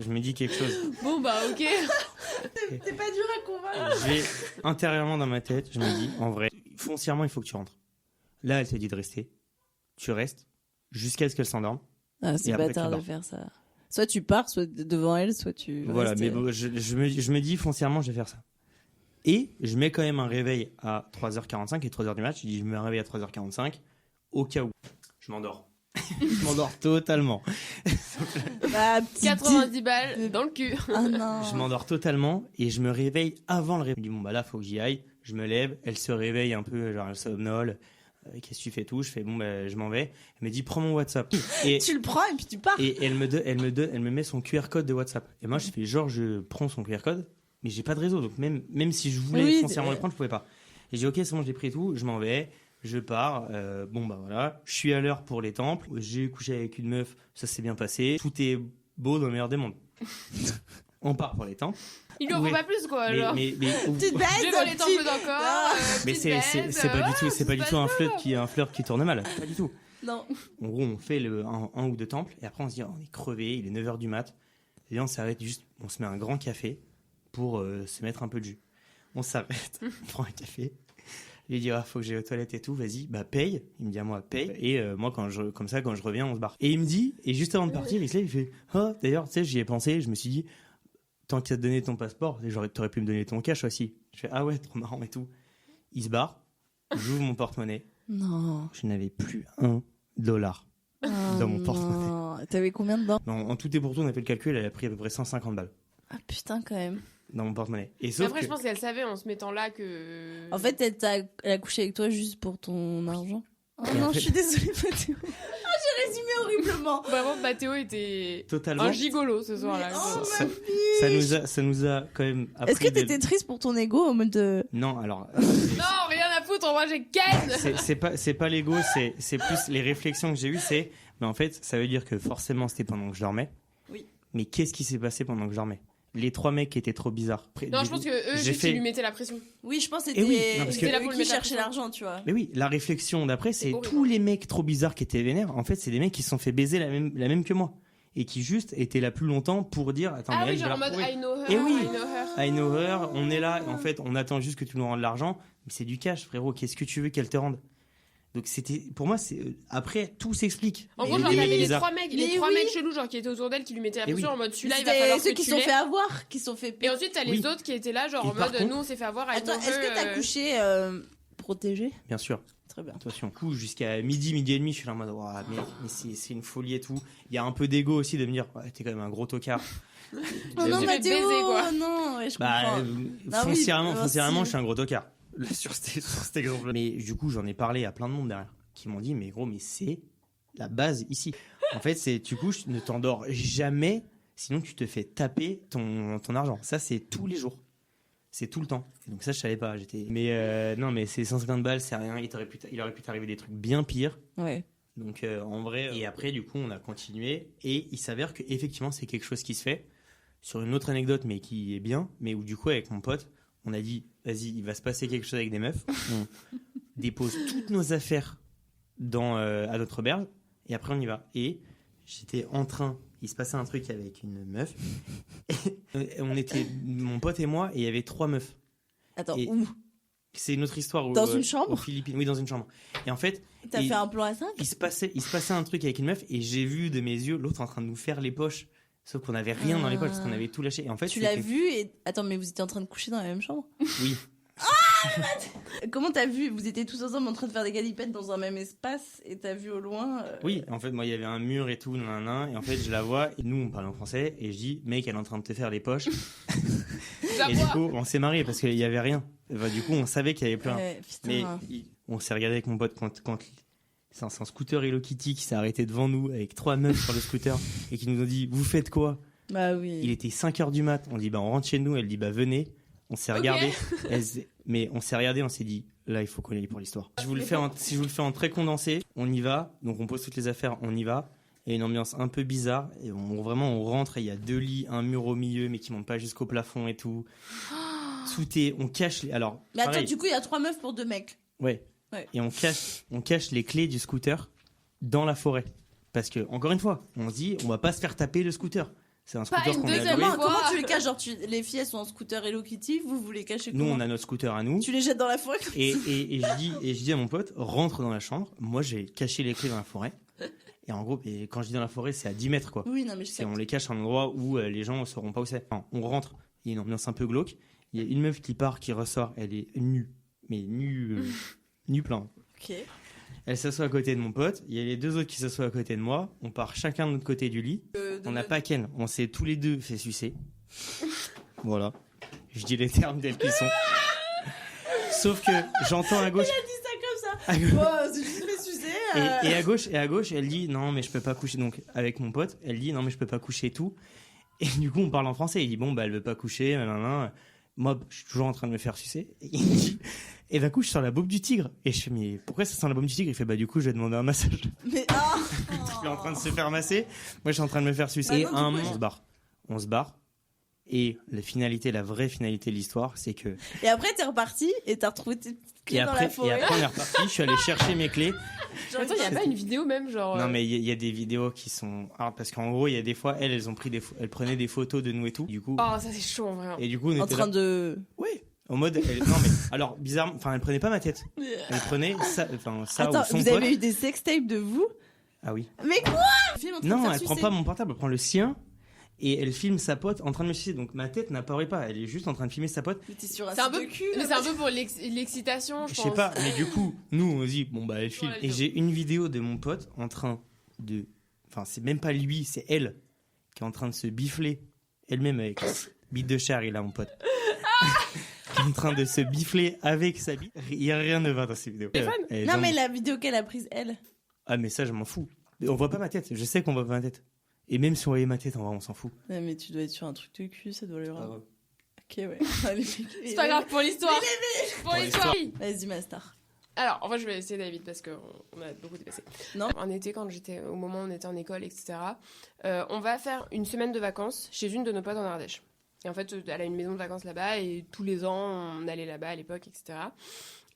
Bon, bah, ok. T'es pas dur à convaincre. J'ai intérieurement dans ma tête, je me dis, en vrai, foncièrement, il faut que tu rentres. Là, elle te dit de rester. Tu restes jusqu'à ce qu'elle s'endorme. Ah, c'est Et après, bâtard tu de pars. faire ça. Soit tu pars, soit devant elle, soit tu. Voilà, restes, mais bon, je me dis foncièrement, je vais faire ça. Et je mets quand même un réveil à 3h45 et 3h du match. Je dis, je me mets un réveil à 3h45 au cas où. Je m'endors. Je m'endors totalement. Bah, petit 90 balles dans le cul. Ah non. Je m'endors totalement et je me réveille avant le réveil. Je me dis, bon, bah là, faut que j'y aille. Je me lève, elle se réveille un peu, genre elle somnole. Qu'est-ce que tu fais tout? Je fais, bon, bah, je m'en vais. Elle me dit, prends mon WhatsApp. Et, Tu le prends et puis tu pars. et elle me met son QR code de WhatsApp. Et moi, je fais, genre, je prends son QR code, mais j'ai pas de réseau. Donc, même si je voulais Oui, foncièrement le prendre, je pouvais pas. Et j'ai dit, ok, c'est bon, j'ai pris tout, je m'en vais. Je pars, bon bah voilà, je suis à l'heure pour les temples, j'ai couché avec une meuf, ça s'est bien passé, tout est beau dans le meilleur des mondes. On part pour les temples. Il lui en faut Oui. pas plus, quoi. Mais, Genre. mais, mais, Tu te Je vais dans les temples d'encore. mais c'est pas du tout un flirt qui tourne mal, pas du tout. Non. En gros, on fait un ou deux temples et après on se dit on est crevé, il est 9h du mat. Et là on s'arrête juste, on se met un grand café pour se mettre un peu de jus. On s'arrête, on prend un café. Il lui dit faut que j'aille aux toilettes et tout, vas-y, bah paye. Il me dit à moi paye. Et moi quand je reviens, on se barre. Et il me dit, et juste avant de partir, il se lève, il fait d'ailleurs, tu sais, j'y ai pensé, je me suis dit tant qu'il t'a donné ton passeport, t'aurais pu me donner ton cash aussi. Je fais ah ouais, trop marrant et tout. Il se barre, j'ouvre mon porte-monnaie. Non. Je n'avais plus $1 dans mon porte-monnaie. Non. T'avais combien dedans? Non, en tout et pour tout, on a fait le calcul, elle a pris à peu près 150 balles Ah putain, quand même. dans mon porte-monnaie. Et Mais sauf après, que... je pense qu'elle savait en se mettant là que. En fait, elle a couché avec toi juste pour ton argent. Oh Et non, en fait- je suis désolée, Mathéo. J'ai résumé horriblement. Vraiment, Mathéo était Totalement. un gigolo ce soir-là. Mais- oh, ça, ça nous a quand même appris. Est-ce que t'étais triste pour ton ego au mode de... Non, alors. Non, rien à foutre, moi j'ai Ken. C'est pas l'ego, c'est plus les réflexions que j'ai eues, c'est. Mais en fait, ça veut dire que forcément c'était pendant que je dormais. Oui. Mais qu'est-ce qui s'est passé pendant que je dormais? Les 3 mecs qui étaient trop bizarres. Non, je pense que eux, j'ai juste, fait- ils lui mettaient la pression. Oui, je pense que Eh oui, c'était non, parce que- eux là pour lui qui mettre la cherchaient pression. l'argent, tu vois. Mais oui, la réflexion d'après, c'est horrible. tous les mecs trop bizarres qui étaient vénères. En fait, c'est des mecs qui se sont fait baiser la même que moi. Et qui juste étaient là plus longtemps pour dire attends, Ah mais oui, elle, je vais genre en la mode retrouver. I know her, Eh oui. I know her. I know her, on est là, et en fait, on attend juste que tu nous rendes l'argent, mais c'est du cash, frérot, qu'est-ce que tu veux qu'elle te rende? Donc c'était, pour moi, c'est après tout s'explique. En Et gros, genre, les t'avais mecs les bizarres. 3 mecs, Mais les trois oui. mecs chelous, genre, qui étaient autour d'elle, qui lui mettaient la Eh pression oui. en mode celui-là, il va C'était falloir ceux que qui tu se sont l'aies. fait avoir, qui se sont fait... Et ensuite, t'as les Oui. autres qui étaient là, genre Et en par mode contre- nous, on s'est fait avoir, I know Attends, est-ce que t'as her. couché protégé? Bien sûr. Très bien. Attention, coup jusqu'à midi et demi, je suis là en mode ouah, mais c'est une folie et tout. Il y a un peu d'ego aussi de me dire ouais, t'es quand même un gros tocard. Oh Je non, vais Mathéo, baiser, quoi. non, ouais, je Bah comprends. Ah oui, foncièrement, merci. je suis un gros tocard. Sur cet exemple. Mais du coup, j'en ai parlé à plein de monde derrière qui m'ont dit mais gros, mais c'est la base ici. En fait, c'est tu couches, ne t'endors jamais, sinon tu te fais taper ton argent. Ça, c'est tous les jours. C'est tout le temps. Et donc ça, je savais pas. Mais non, mais c'est 150 balles, c'est rien. Il aurait pu t'arriver des trucs bien pires. Ouais. Donc en vrai. Et après, du coup, on a continué. Et il s'avère que effectivement, c'est quelque chose qui se fait. Sur une autre anecdote, mais qui est bien, mais où du coup, avec mon pote, on a dit, vas-y, il va se passer quelque chose avec des meufs. On dépose toutes nos affaires à notre auberge et après on y va. Et j'étais en train, il se passait un truc avec une meuf. Et on était, mon pote et moi, et il y avait 3 meufs. Attends, Et où? C'est une autre histoire. Dans une chambre? Aux Philippines. Oui, dans une chambre. Et en fait, T'as fait un plan à 5? il se passait un truc avec une meuf et j'ai vu de mes yeux l'autre en train de nous faire les poches. Sauf qu'on n'avait rien dans les poches parce qu'on avait tout lâché. Et en fait, Tu l'as vu et... Attends, mais vous étiez en train de coucher dans la même chambre? Oui. Comment t'as vu? Vous étiez tous ensemble en train de faire des galipettes dans un même espace et t'as vu au loin Oui, en fait, moi, il y avait un mur et tout, nanana, et en fait, je la vois, et nous, on parle en français, et je dis, mec, elle est en train de te faire les poches. Et du coup, on s'est mariés parce qu'il y avait rien. Enfin, du coup, on savait qu'il y avait plus rien. putain. Mais on s'est regardé avec mon pote quand c'est un scooter Hello Kitty qui s'est arrêté devant nous avec 3 meufs sur le scooter et qui nous ont dit, vous faites quoi? Bah oui. Il était 5h du mat. On dit, bah, on rentre chez nous. Elle dit, bah, venez. On s'est regardé. Mais on s'est regardé, on s'est dit, là, il faut qu'on y aille pour l'histoire. Si je vous le fais en très condensé, on y va. Donc, on pose toutes les affaires, on y va. Il y a une ambiance un peu bizarre. Et on rentre et il y a 2 lits, un mur au milieu, mais qui monte pas jusqu'au plafond et tout. On cache les. Alors, Mais attends, pareil. du coup, il y a 3 meufs pour 2 mecs. Ouais. Et on cache les clés du scooter dans la forêt. Parce que, encore une fois, on se dit, on va pas se faire taper le scooter. C'est un scooter qu'on a loué. Comment tu les caches? Genre, les filles, elles sont en scooter Hello Kitty, vous les cachez comment? Nous, on a notre scooter à nous. Tu les jettes dans la forêt? Et je dis à mon pote, rentre dans la chambre. Moi, j'ai caché les clés dans la forêt. Et en gros, et quand je dis dans la forêt, c'est à 10 mètres, quoi. Oui, non, mais je sais. On les cache à un endroit où les gens ne sauront pas où c'est. Enfin, on rentre, il y a une ambiance un peu glauque. Il y a une meuf qui part, qui ressort, elle est nue. Mais nue plein. Ok. Elle s'assoit à côté de mon pote. Il y a les 2 autres qui s'assoient à côté de moi. On part chacun de notre côté du lit. On n'a pas Ken. On s'est tous les 2 fait sucer. Voilà. Je dis les termes tels qu'ils sont. Sauf que j'entends à gauche. Elle a dit ça comme ça. Oh, c'est juste fait sucer. Et à gauche, elle dit non, mais je peux pas coucher. Donc, avec mon pote, elle dit non, mais je peux pas coucher et tout. Et du coup, on parle en français. Il dit bon, bah, elle veut pas coucher. Nanana. Moi, je suis toujours en train de me faire sucer. Et il me dit, et d'un coup, je sens la boube du tigre. Et je fais, mais pourquoi ça sent la boube du tigre? Il fait, bah, du coup, je vais demander un massage. Mais Il est en train de se faire masser. Moi, je suis en train de me faire sucer. Et à un moment, on se barre. Et la vraie finalité de l'histoire, c'est que. Et après, t'es reparti et t'as retrouvé tes clés dans la forêt. Et après, on est reparti. Je suis allé chercher mes clés. Attends, il n'y a pas une vidéo même, genre. Non, mais il y a des vidéos qui sont. Alors, parce qu'en gros, il y a des fois, elles prenaient des photos de nous et tout. Du coup. Oh, ça c'est chaud en vrai. Et du coup, on En était train là. de. Oui. En mode. Non, mais. Alors, bizarrement. Enfin, elle prenait pas ma tête. Elle prenait ça Attends, ou son vous pote. avez eu des sextapes de vous? Ah oui. Mais quoi? Non, elle prend pas mon portable, elle prend le sien. Et elle filme sa pote en train de me sucer. Donc ma tête n'apparaît pas. Elle est juste en train de filmer sa pote. Mais t'es sur un C'est un site peu de cul. mais c'est un peu pour l'excitation, je Je pense. sais pas, mais du coup, nous on se dit, bon bah elle filme. Ouais, Et j'ai une vidéo de mon pote en train de. Enfin, c'est même pas lui, c'est elle qui est en train de se bifler elle-même avec bite de chair, il a mon pote. Qui est en train de se bifler avec sa bite. Il y a rien de va dans ces vidéos. Non, mais la vidéo qu'elle a prise, elle. Ah, mais ça, je m'en fous. Mais on voit pas ma tête. Je sais qu'on voit pas ma tête. Et même si on voyait ma tête, en vrai, on s'en fout. Ouais, mais tu dois être sur un truc de cul, ça doit le voir. Ah ouais. Ok, ouais. Allez, C'est pas grave pour l'histoire. Pour l'histoire. Vas-y, Master. Alors, en fait, je vais essayer d'aller vite parce qu'on a beaucoup dépassé. Non. En été, au moment où on était en école, etc., on va faire une semaine de vacances chez une de nos potes en Ardèche. Et en fait, elle a une maison de vacances là-bas et tous les ans, on allait là-bas à l'époque, etc.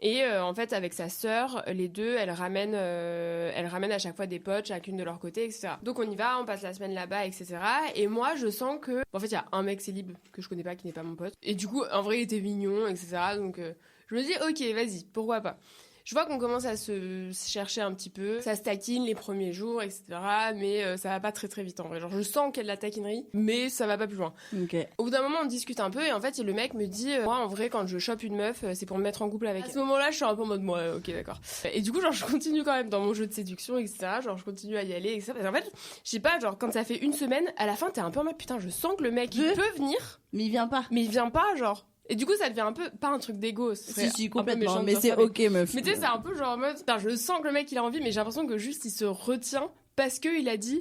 Et en fait, avec sa sœur, les deux, elles ramènent à chaque fois des potes, chacune de leur côté, etc. Donc on y va, on passe la semaine là-bas, etc. Et moi, je sens que... En fait, il y a un mec célib que je connais pas, qui n'est pas mon pote. Et du coup, en vrai, il était mignon, etc. Donc je me dis, ok, vas-y, pourquoi pas. Je vois qu'on commence à se chercher un petit peu. Ça se taquine les premiers jours, etc. Mais ça va pas très très vite en vrai. Genre, je sens qu'il y a de la taquinerie, mais ça va pas plus loin. Ok. Au bout d'un moment, on discute un peu et en fait, le mec me dit moi, en vrai, quand je chope une meuf, c'est pour me mettre en couple avec elle. À ce moment-là, je suis un peu en mode moi, ok, d'accord. Et du coup, genre, je continue quand même dans mon jeu de séduction, etc. Genre, je continue à y aller, etc. Parce qu'en fait, je sais pas, genre, quand ça fait une semaine, à la fin, t'es un peu en mode putain, je sens que le mec, il peut venir, mais il vient pas. Mais il vient pas, genre. Et du coup, ça devient un peu, pas un truc d'égo. Si, complètement. Mais c'est ok, meuf. Mais tu sais, c'est un peu genre en mode, putain, je sens que le mec, il a envie, mais j'ai l'impression que juste, il se retient parce qu'il a dit,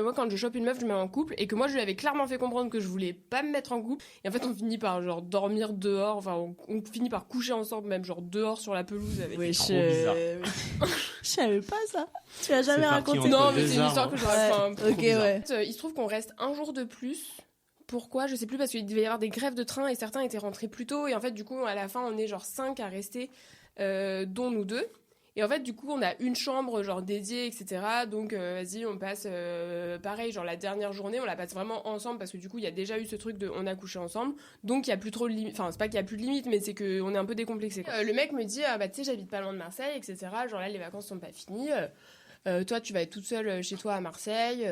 moi, quand je chope une meuf, je me mets en couple, et que moi, je lui avais clairement fait comprendre que je voulais pas me mettre en couple. Et en fait, on finit par, genre, dormir dehors, enfin, on finit par coucher ensemble, même, genre, dehors sur la pelouse avec. Ouais, trop bizarre. Je savais pas ça. Tu l'as jamais raconté. Non, mais c'est une histoire que j'aurais Ok, ouais. Il se trouve qu'on reste un jour de plus. Pourquoi? Je sais plus, parce qu'il devait y avoir des grèves de train et certains étaient rentrés plus tôt. Et en fait, du coup, à la fin, on est genre 5 à rester, dont nous 2. Et en fait, du coup, on a une chambre genre dédiée, etc. Donc, vas-y, on passe pareil, genre la dernière journée, on la passe vraiment ensemble parce que du coup, il y a déjà eu ce truc de on a couché ensemble. Donc, il y a plus trop de limite. Enfin, c'est pas qu'il y a plus de limite, mais c'est qu'on est un peu décomplexé. Le mec me dit, bah tu sais, j'habite pas loin de Marseille, etc. Genre là, les vacances sont pas finies. Toi, tu vas être toute seule chez toi à Marseille.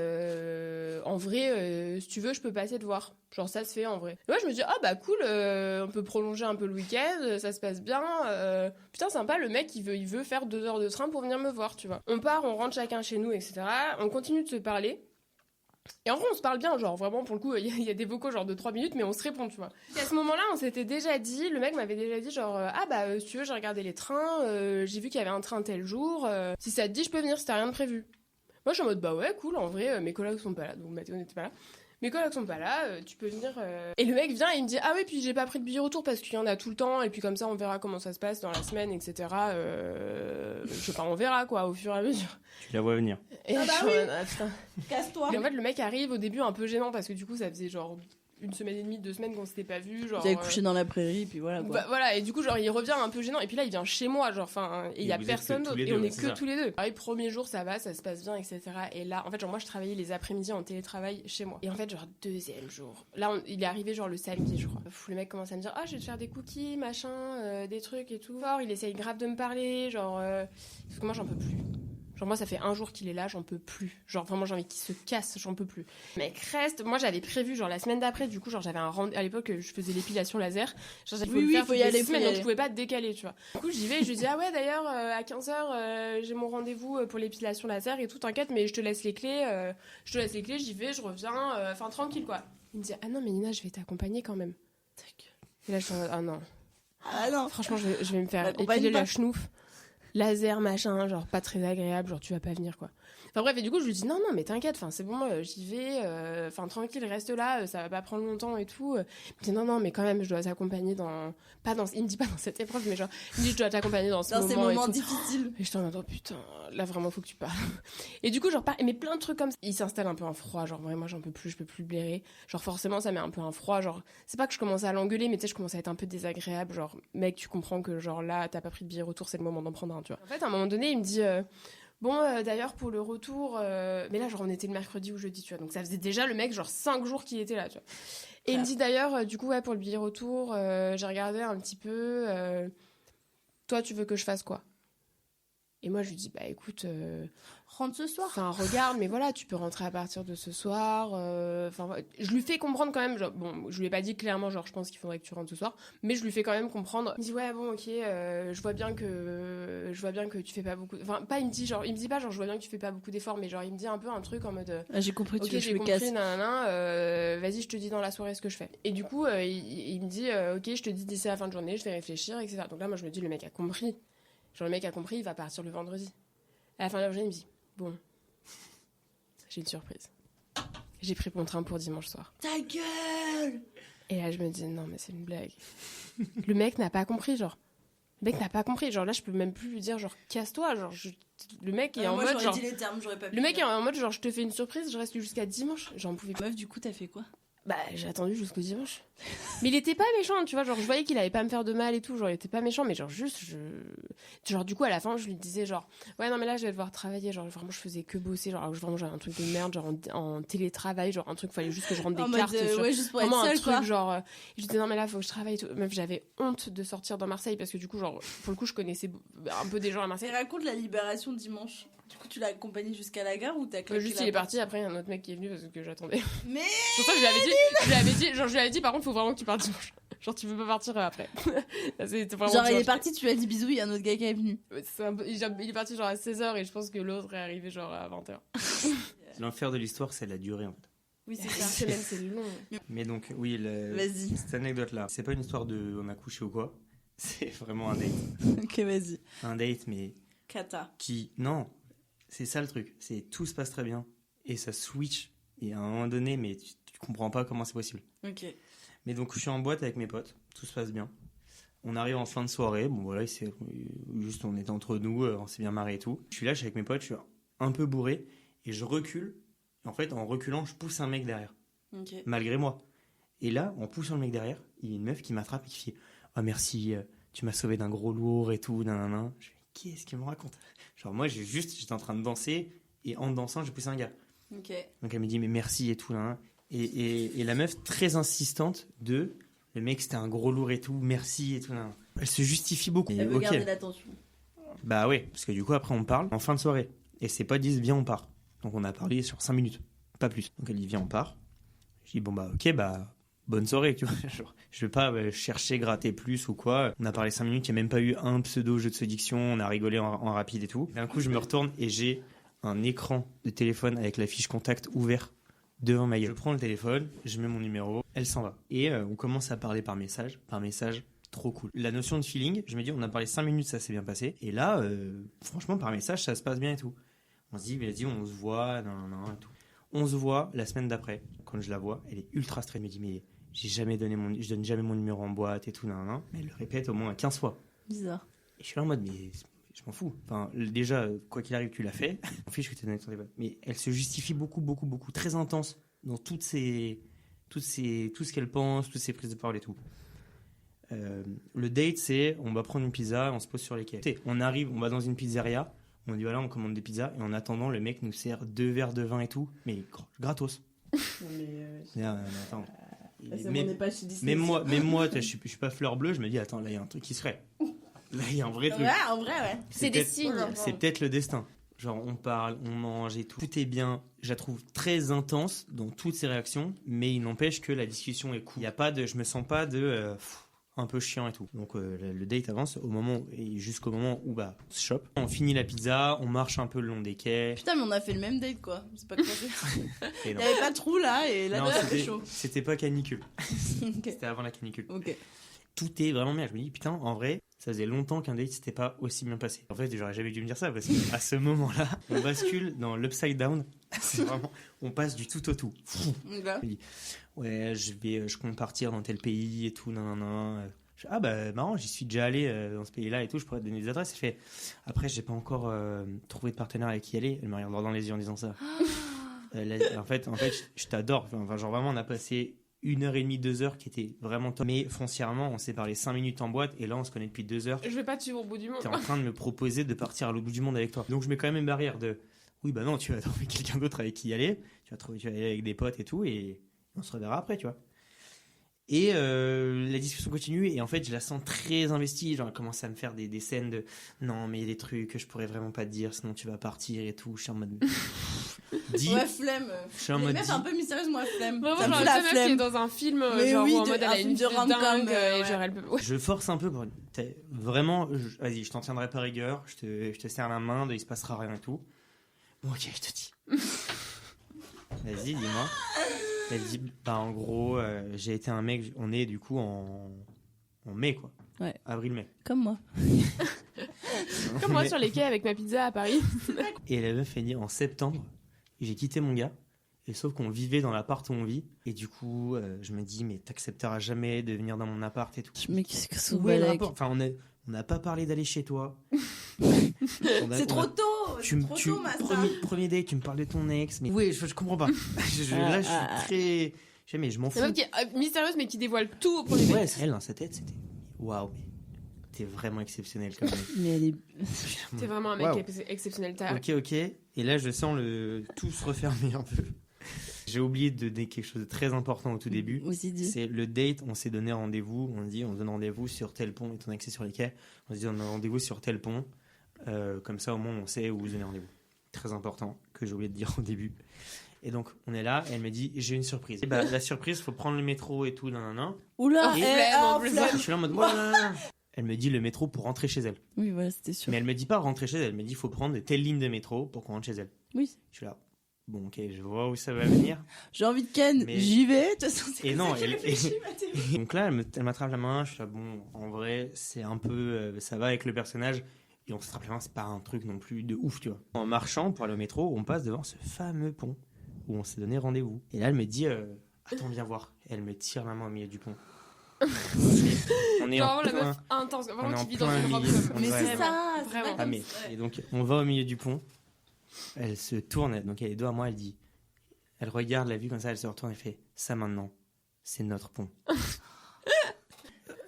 En vrai, si tu veux, je peux passer te voir. Genre, ça se fait en vrai. Et moi, je me dis, ah bah cool, on peut prolonger un peu le week-end, ça se passe bien. Putain, sympa, le mec, il veut faire 2 heures de train pour venir me voir, tu vois. On part, on rentre chacun chez nous, etc. On continue de se parler. Et en vrai, on se parle bien, genre vraiment, pour le coup, il y a des vocaux genre de 3 minutes, mais on se répond, tu vois. Et à ce moment-là, on s'était déjà dit, le mec m'avait déjà dit, genre, ah bah, si tu veux, j'ai regardé les trains, j'ai vu qu'il y avait un train tel jour, si ça te dit, je peux venir si t'as rien de prévu. Moi, je suis en mode, bah ouais, cool, en vrai, mes collègues sont pas là, donc Mathéo n'était pas là. Mes collègues sont pas là, tu peux venir. Et le mec vient et il me dit, ah ouais, puis j'ai pas pris de billet retour parce qu'il y en a tout le temps, et puis comme ça, on verra comment ça se passe dans la semaine, etc. Je sais pas, on verra quoi, au fur et à mesure. Tu la vois venir. Et Ah bah je suis en oui. mode, ah, putain. Casse-toi. Et en fait, le mec arrive au début un peu gênant parce que du coup, ça faisait genre 1 semaine et demie, 2 semaines qu'on s'était pas vu. Genre, Vous avez couché dans la prairie, puis voilà quoi. bah, voilà, et du coup, genre, il revient un peu gênant. Et puis là, il vient chez moi, genre, enfin, et il y a vous êtes personne que tous d'autre. les Et deux, on est c'est que ça. tous les deux. Pareil, premier jour, ça va, ça se passe bien, etc. Et là, en fait, genre, moi, je travaillais les après-midi en télétravail chez moi. Et en fait, genre, deuxième jour. Là, il est arrivé, genre, le samedi, je crois. Le mec commence à me dire, ah, je vais te faire des cookies, machin, des trucs et tout. Fort, il essaye grave de me parler, genre, parce que moi, j'en peux plus. Genre, moi, ça fait 1 jour qu'il est là, j'en peux plus. Genre, vraiment, j'ai envie qu'il se casse, j'en peux plus. Le mec reste. Moi, j'avais prévu, genre, la semaine d'après, du coup, genre, j'avais un rendez-vous. À l'époque, je faisais l'épilation laser. Genre, j'avais Oui, le oui, faire faut y toutes les aller, semaines, faut y donc aller. je pouvais pas te décaler, tu vois. Du coup, j'y vais et je lui dis, ah ouais, d'ailleurs, à 15h, j'ai mon rendez-vous pour l'épilation laser et tout, t'inquiète, mais je te laisse les clés. J'y vais, je reviens, enfin, tranquille, quoi. Il me dit, ah non, mais Nina, je vais t'accompagner quand même. Et là, je suis en mode, ah non. Ah non. Franchement, je vais me faire M'accompagne épiler pas. la chenouf. Laser, machin, genre pas très agréable, genre tu vas pas venir quoi. Enfin bref, et du coup je lui dis non, mais t'inquiète, enfin c'est bon, j'y vais, enfin tranquille, reste là, ça va pas prendre longtemps et tout. Il me dit non, mais quand même, je dois t'accompagner il me dit pas dans cette épreuve, mais genre, il me dit je dois t'accompagner dans ce Dans ces moment moments et tout. difficiles. Et je t'en mets, oh putain, là vraiment faut que tu parles. Et du coup, genre, mais plein de trucs comme ça. Il s'installe un peu un froid, genre vraiment j'en peux plus, je peux plus le blairer. Genre forcément ça met un peu un froid, genre, c'est pas que je commence à l'engueuler, mais tu sais, je commence à être un peu désagréable, genre, mec, tu comprends que genre là, t'as pas pris de billet retour, c'est le moment d'en prendre un, tu vois. En fait, à un moment donné, il me dit, bon, d'ailleurs, pour le retour, mais là, genre, on était le mercredi ou jeudi, tu vois, donc ça faisait déjà le mec, genre 5 jours qu'il était là, tu vois. Et il me dit d'ailleurs, du coup, ouais, pour le billet retour, j'ai regardé un petit peu, toi, tu veux que je fasse quoi? Et moi, je lui dis, bah écoute, Rentre ce soir. enfin, regarde, mais voilà, tu peux rentrer à partir de ce soir. Enfin, je lui fais comprendre quand même, genre, bon, je lui ai pas dit clairement, genre, je pense qu'il faudrait que tu rentres ce soir, mais je lui fais quand même comprendre. Il me dit, ouais, bon, ok, je vois bien que tu fais pas beaucoup. Enfin, pas, il me dit pas, genre, je vois bien que tu fais pas beaucoup d'efforts, mais genre, il me dit un peu un truc en mode. Ah, j'ai compris, tu Ok, veux que je j'ai me compris, casse. nanana, vas-y, je te dis dans la soirée ce que je fais. Et du coup, il me dit, ok, je te dis d'ici la fin de journée, je vais réfléchir, etc. Donc là, moi, je me dis, le mec a compris. Genre, le mec a compris, il va partir le vendredi. À la fin de la journée, il me dit, bon, j'ai une surprise. J'ai pris mon train pour dimanche soir. Ta gueule. Et là, je me dis, non, mais c'est une blague. Le mec n'a pas compris, genre. Le mec n'a pas compris. Genre là, je peux même plus lui dire, genre, casse-toi. Genre, le mec est en Moi, mode, j'aurais genre. dit les termes, j'aurais pas pu. Le mec est en mode, genre, je te fais une surprise, je reste jusqu'à dimanche. J'en pouvais pas. Meuf, du coup, t'as fait quoi? Bah, j'ai attendu jusqu'au dimanche. Mais il était pas méchant, tu vois. Genre, je voyais qu'il allait pas me faire de mal et tout. Genre, il était pas méchant, mais genre, juste, genre, du coup, à la fin, je lui disais, genre, ouais, non, mais là, je vais devoir travailler. Genre, vraiment, je faisais que bosser. Genre, vraiment, j'avais un truc de merde, genre, en télétravail. Genre, un truc, fallait juste que je rentre En des mode, cartes. ouais, juste pour être Vraiment un seule, truc, quoi. genre, je lui disais, non, mais là, faut que je travaille et tout. Meuf, j'avais honte de sortir dans Marseille parce que du coup, genre, pour le coup, je connaissais un peu des gens à Marseille. Et raconte la libération dimanche. Du coup, tu l'as accompagné jusqu'à la gare ou t'as claqué Juste, la il est porte? parti. Après, il y a un autre mec qui est venu parce que j'attendais. Mais C'est pour ça que je lui avais dit, par contre, faut vraiment que tu partes dimanche. Genre, tu peux pas partir après. Là, c'est vraiment genre, il dur. est parti, tu lui as dit bisous, il y a un autre gars qui est venu. Il est parti genre à 16h et je pense que l'autre est arrivé genre à 20h. L'enfer de l'histoire, c'est la durée en fait. Oui, c'est Une ça. semaine, c'est long. Mais donc, oui, Vas-y. cette anecdote-là, c'est pas une histoire de on a couché ou quoi. C'est vraiment un date. Ok, vas-y. Un date, mais Kata. qui. Non, c'est ça le truc. C'est tout se passe très bien et ça switch. Et à un moment donné, mais tu comprends pas comment c'est possible. Ok. Mais donc, je suis en boîte avec mes potes, tout se passe bien. On arrive en fin de soirée, bon voilà, c'est juste on était entre nous, on s'est bien marré et tout. Je suis là, je suis avec mes potes, je suis un peu bourré et je recule. En fait, en reculant, je pousse un mec derrière, Ok. malgré moi. Et là, en poussant le mec derrière, il y a une meuf qui m'attrape et qui fait « Oh merci, tu m'as sauvé d'un gros lourd et tout, nanana. » Je fais « qu'est-ce qu'il me raconte? Genre, moi, j'étais en train de danser, et en dansant, j'ai poussé un gars. Ok. Donc, elle me dit, mais merci et tout, là. Et la meuf, très insistante, le mec, c'était un gros lourd et tout, merci et tout, là. Elle se justifie beaucoup. Elle veut Ok. garder l'attention. Bah ouais, parce que du coup, après, on parle en fin de soirée. Et c'est pas 10, viens, on part. Donc, on a parlé sur 5 minutes, pas plus. Donc, elle dit, viens, on part. Je dis, bon, bah, ok, bah, bonne soirée, tu vois. Genre, je vais pas chercher, gratter plus ou quoi. On a parlé 5 minutes, il n'y a même pas eu un pseudo jeu de séduction, on a rigolé en rapide et tout. D'un coup, je me retourne et j'ai un écran de téléphone avec la fiche contact ouvert devant ma gueule. Je prends le téléphone, je mets mon numéro, elle s'en va. Et on commence à parler par message. Trop cool. La notion de feeling, je me dis, on a parlé 5 minutes, ça s'est bien passé. Et là, franchement, par message, ça se passe bien et tout. On se dit, vas-y, on se voit, non, et tout. On se voit la semaine d'après. Quand je la vois, elle est ultra stressée. Elle me dit, mais je donne jamais mon numéro en boîte et tout, non. Mais elle le répète au moins 15 fois. Bizarre. Et je suis là en mode, mais je m'en fous. Enfin, déjà, quoi qu'il arrive, tu l'as fait. Je m'en fiche que tu donné ton téléphone. Mais elle se justifie beaucoup, très intense dans tout ce qu'elle pense, toutes ses prises de parole et tout. Le date, c'est on va prendre une pizza, on se pose sur les quais. On arrive, on va dans une pizzeria, on dit voilà, on commande des pizzas et en attendant, le mec nous sert 2 verres de vin et tout, mais gratos. Attends. Même moi, je suis pas fleur bleue, je me dis attends, là il y a un truc qui se ferait. Là il y a un vrai truc. Ouais, en vrai, ouais. C'est des signes. C'est peut-être le destin. Genre on parle, on mange et tout. Tout est bien. Je la trouve très intense dans toutes ses réactions, mais il n'empêche que la discussion est cool. Il y a pas de, je me sens pas de un peu chiant et tout. Donc le date avance jusqu'au moment où on se chope. On finit la pizza, on marche un peu le long des quais. Putain, mais on a fait le même date, quoi. C'est pas quoi. Il n'y avait pas de trou là, et là, c'était chaud. C'était pas canicule. Okay. C'était avant la canicule. Ok. Tout est vraiment bien. Je me dis, putain, en vrai, ça faisait longtemps qu'un date s'était pas aussi bien passé. En fait, j'aurais jamais dû me dire ça parce qu'à ce moment-là, on bascule dans l'upside down. C'est vraiment, on passe du tout au tout. Okay. Je me dis, ouais, je compte partir dans tel pays et tout, non. Ah bah marrant, j'y suis déjà allé dans ce pays-là et tout, je pourrais te donner des adresses. Après, j'ai pas encore trouvé de partenaire avec qui aller. Elle me regarde droit dans les yeux en disant ça. En fait, je t'adore. Enfin, genre vraiment, on a passé 1h30, 2 heures qui était vraiment top. Mais foncièrement, on s'est parlé 5 minutes en boîte et là, on se connaît depuis 2 heures. Je vais pas te suivre au bout du monde. T'es en train de me proposer de partir à l'autre bout du monde avec toi. Donc, je mets quand même une barrière de oui, bah non, tu vas trouver quelqu'un d'autre avec qui y aller. Tu vas aller avec des potes et tout et on se reverra après, tu vois. Et la discussion continue et en fait je la sens très investie, genre elle commence à me faire des scènes de non mais il y a des trucs que je pourrais vraiment pas te dire sinon tu vas partir et tout. Je suis en mode dis. Ouais, flemme. Je suis en mode un peu mystérieuse, moi, flemme. Vraiment, ça me genre fout la qui est flemme. dans un film Mais genre oui, où en mode elle un a film une de vie de rom-com, dingue ouais. et genre elle peut Je force un peu pour vraiment vas-y, je t'en tiendrai pas rigueur, je te serre la main, il se passera rien et tout. Bon, OK, je te dis. Vas-y, dis-moi. Elle dit, en gros, j'ai été un mec, on est du coup en mai, quoi. Ouais. Avril-mai. Comme moi. comme moi sur les quais avec ma pizza à Paris. Et la meuf, elle dit, en septembre, j'ai quitté mon gars, et sauf qu'on vivait dans l'appart où on vit, et du coup, je me dis, mais t'accepteras jamais de venir dans mon appart et tout. Mais qu'est-ce que c'est Où est le rapport ? Enfin, on n'a pas parlé d'aller chez toi. C'est trop tôt. Premier date, tu me parles de ton ex. Mais oui, je comprends pas. Là, je suis très. Jamais, je m'en fous. C'est une meuf qui est mystérieuse mais qui dévoile tout au premier date. Ouais, c'est elle dans sa tête, c'était waouh, mais t'es vraiment exceptionnel quand même. Mais elle est. T'es vraiment un mec exceptionnel. Ok. Et là, je sens tout se refermer un peu. J'ai oublié de dire quelque chose de très important au tout début. C'est le date, on s'est donné rendez-vous. On se donne rendez-vous sur tel pont, étant donné que c'est sur les quais. On se dit on a rendez-vous sur tel pont. Comme ça, au moins, on sait où vous donnez rendez-vous. Très important, que j'ai oublié de dire au début. Et donc, on est là, et elle me dit, j'ai une surprise. Et la surprise, il faut prendre le métro et tout, Oula, je suis là en mode, Elle me dit le métro pour rentrer chez elle. Oui, voilà, c'était sûr. Mais elle me dit pas rentrer chez elle, elle me dit, il faut prendre telle ligne de métro pour qu'on rentre chez elle. Oui. Je suis là, bon, ok, je vois où ça va venir. J'ai envie de ken, j'y vais. Et non, donc là, elle m'attrape la main, je suis là, bon, en vrai, c'est un peu, ça va avec le personnage. Et on se rappelle, c'est pas un truc non plus de ouf, tu vois. En marchant pour aller au métro, on passe devant ce fameux pont où on s'est donné rendez-vous. Et là, elle me dit, attends, viens voir. Et elle me tire la main au milieu du pont. On est genre en la plein, meuf intense, vraiment qui vit dans plein une robe. milieu. Mais Ouais, c'est ça, vraiment. Ah, mais, et donc, on va au milieu du pont. Elle se tourne, donc elle a les doigts à moi, elle regarde la vue comme ça, elle se retourne et fait, ça maintenant, c'est notre pont.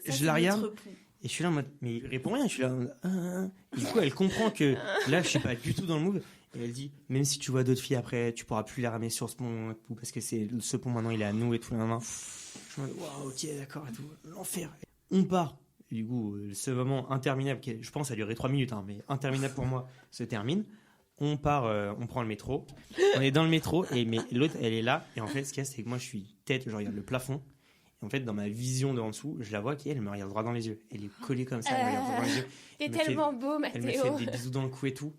Je la regarde. Et je suis là en mode, mais il répond rien. Je suis là en mode, Et du coup, elle comprend que là, je suis pas du tout dans le move. Et elle dit, même si tu vois d'autres filles après, tu pourras plus les ramener sur ce pont, parce que ce pont maintenant, il est à nous et tout. Je suis en mode, waouh, ok, d'accord, et tout. L'enfer. On part. Et du coup, ce moment interminable, qui, je pense, ça a duré 3 minutes, mais interminable pour moi, se termine. On part, on prend le métro. On est dans le métro, mais l'autre, elle est là. Et en fait, ce qu'il y a, c'est que moi, je suis tête, je regarde le plafond. Et en fait, dans ma vision de en dessous, je la vois qu'elle me regarde droit dans les yeux. Elle est collée comme ça, elle me regarde droit dans les yeux. T'es tellement beau, Mathéo. Elle me fait des bisous dans le cou et tout.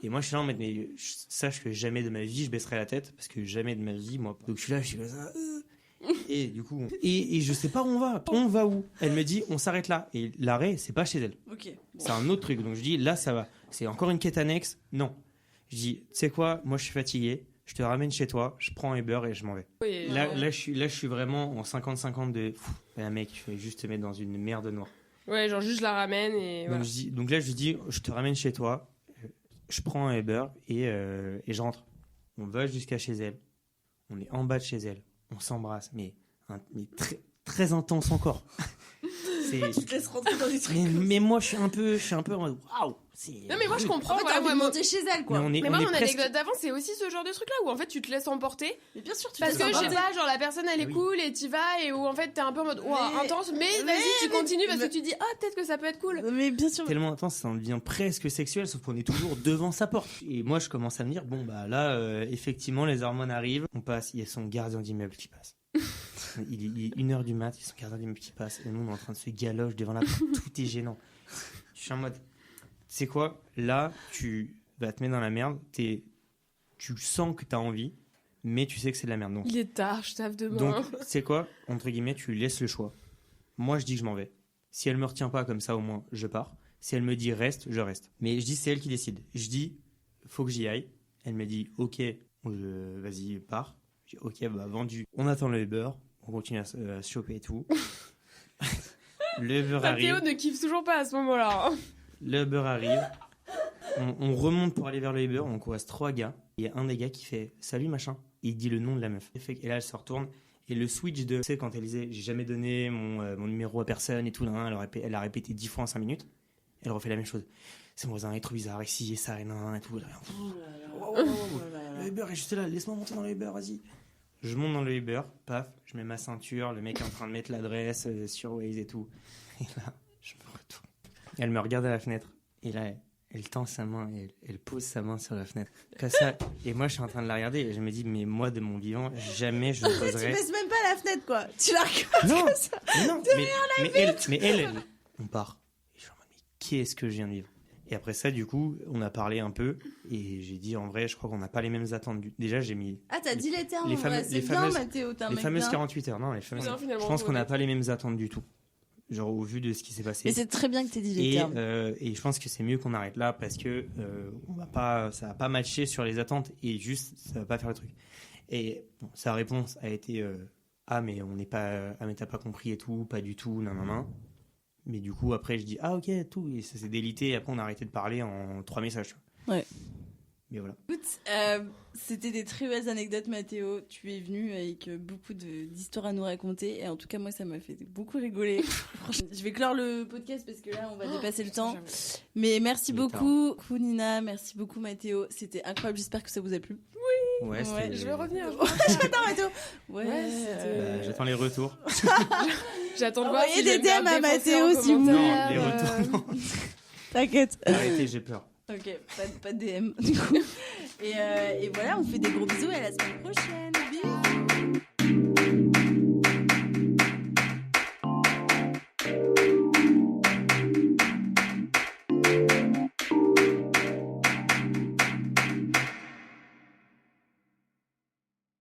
Et moi, je suis là en mode, mais sache que jamais de ma vie, je baisserai la tête. Parce que jamais de ma vie, moi. Donc, je suis là, je suis comme ça. Et du coup, et je sais pas où on va. On va où? Elle me dit, on s'arrête là. Et l'arrêt, c'est pas chez elle. Ok. Bon. C'est un autre truc. Donc, je dis, là, ça va. C'est encore une quête annexe. Non. Je dis, tu sais quoi? Moi, je suis fatigué. Je te ramène chez toi. Je prends un Uber et je m'en vais. Oui, Là, je suis vraiment en 50-50 de. Mec, je vais juste te mettre dans une merde noire. Ouais, genre juste je la ramène et voilà. Donc là, je lui dis, je te ramène chez toi. Je prends un Uber et je rentre. On va jusqu'à chez elle. On est en bas de chez elle. On s'embrasse, mais très, très intense encore. Tu te laisses rentrer dans des trucs. Mais moi, je suis un peu en mode waouh. Non, mais moi je comprends. En fait, t'as envie de monter chez elle, quoi. Mais moi, mon anecdote d'avant, c'est aussi ce genre de truc là où en fait tu te laisses emporter. Mais bien sûr, tu parce te que laisses je sais emporter. pas, genre la personne elle est cool et t'y vas et où en fait t'es un peu en mode intense, mais vas-y, tu continues parce que tu dis peut-être que ça peut être cool. Mais bien sûr. Tellement intense, ça en devient presque sexuel, sauf qu'on est toujours devant sa porte. Et moi, je commence à me dire bon, bah là, effectivement, les hormones arrivent. On passe, il y a son gardien d'immeuble qui passe. Il est 1h du mat, il y a son gardien d'immeuble qui passe. Et nous, on est en train de se galoche devant la porte. Tout est gênant. Je suis en mode, tu sais quoi, là, tu vas te mettre dans la merde. Tu sens que t'as envie, mais tu sais que c'est de la merde. Donc, Il est tard, je taffe demain. donc tu sais quoi, entre guillemets, tu lui laisses le choix. Moi, je dis que je m'en vais. Si elle me retient pas comme ça, au moins, je pars. Si elle me dit reste, je reste. Mais je dis, c'est elle qui décide. Je dis, faut que j'y aille. Elle me dit, ok, vas-y, pars. Je dis, ok, bah vendu. On attend le Uber. On continue à se choper et tout. Le Uber arrive. Mathéo ne kiffe toujours pas à ce moment-là. Le Uber arrive. On remonte pour aller vers le Uber. On croise 3 gars. Il y a un des gars qui fait salut machin. Il dit le nom de la meuf. Et là, elle se retourne. Et le switch de, tu sais, quand elle disait j'ai jamais donné mon numéro à personne et tout, elle a répété 10 fois en 5 minutes. Elle refait la même chose. C'est mon voisin, il est trop bizarre, ici et ça, et nan, et tout. Le Uber est juste là, laisse-moi monter dans le Uber, vas-y. Je monte dans le Uber, paf, je mets ma ceinture, le mec est en train de mettre l'adresse sur Waze et tout. Et là, je me retourne. Elle me regarde à la fenêtre. Et là, elle tend sa main et elle pose sa main sur la fenêtre. Comme ça. Et moi, je suis en train de la regarder et je me dis, mais moi, de mon vivant, jamais je ne poserais. Tu baisses même pas la fenêtre, quoi. Tu la regardes non, comme ça. Non, mais elle, on part. Et je suis en mode, mais qu'est-ce que je viens de vivre? Et après ça, du coup, on a parlé un peu et j'ai dit, en vrai, je crois qu'on n'a pas les mêmes attentes. Déjà, j'ai mis. Ah, t'as dit les termes, les ouais, c'est bien, Mathéo. Les fameuses 48 heures, non, les fameuses. Non, finalement, je pense qu'on n'a pas les mêmes attentes du tout. Genre, au vu de ce qui s'est passé. Mais c'est très bien que t'aies dit les termes. Et je pense que c'est mieux qu'on arrête là parce que ça va pas matcher sur les attentes et juste, ça va pas faire le truc. Et bon, sa réponse a été mais on n'est pas. Ah, mais t'as pas compris et tout, pas du tout, non. Mais du coup, après, je dis ok, tout. Et ça s'est délité. Et après, on a arrêté de parler en 3 messages. Ouais. Mais voilà. Écoute, c'était des très belles anecdotes, Mathéo. Tu es venu avec beaucoup d'histoires à nous raconter. Et en tout cas, moi, ça m'a fait beaucoup rigoler. Franchement, je vais clore le podcast parce que là, on va dépasser le temps. Mais merci beaucoup, Nina. Merci beaucoup, Mathéo. C'était incroyable. J'espère que ça vous a plu. Ouais, je vais revenir. J'attends, Mathéo. J'attends les retours. J'attends de voir Envoyez si des j'aime bien DM à défoncer Mathéo, en si vous commentaire. Non, les retours, non. T'inquiète. Arrêtez, j'ai peur. Ok, pas de DM, du coup. Et voilà, on fait des gros bisous et à la semaine prochaine.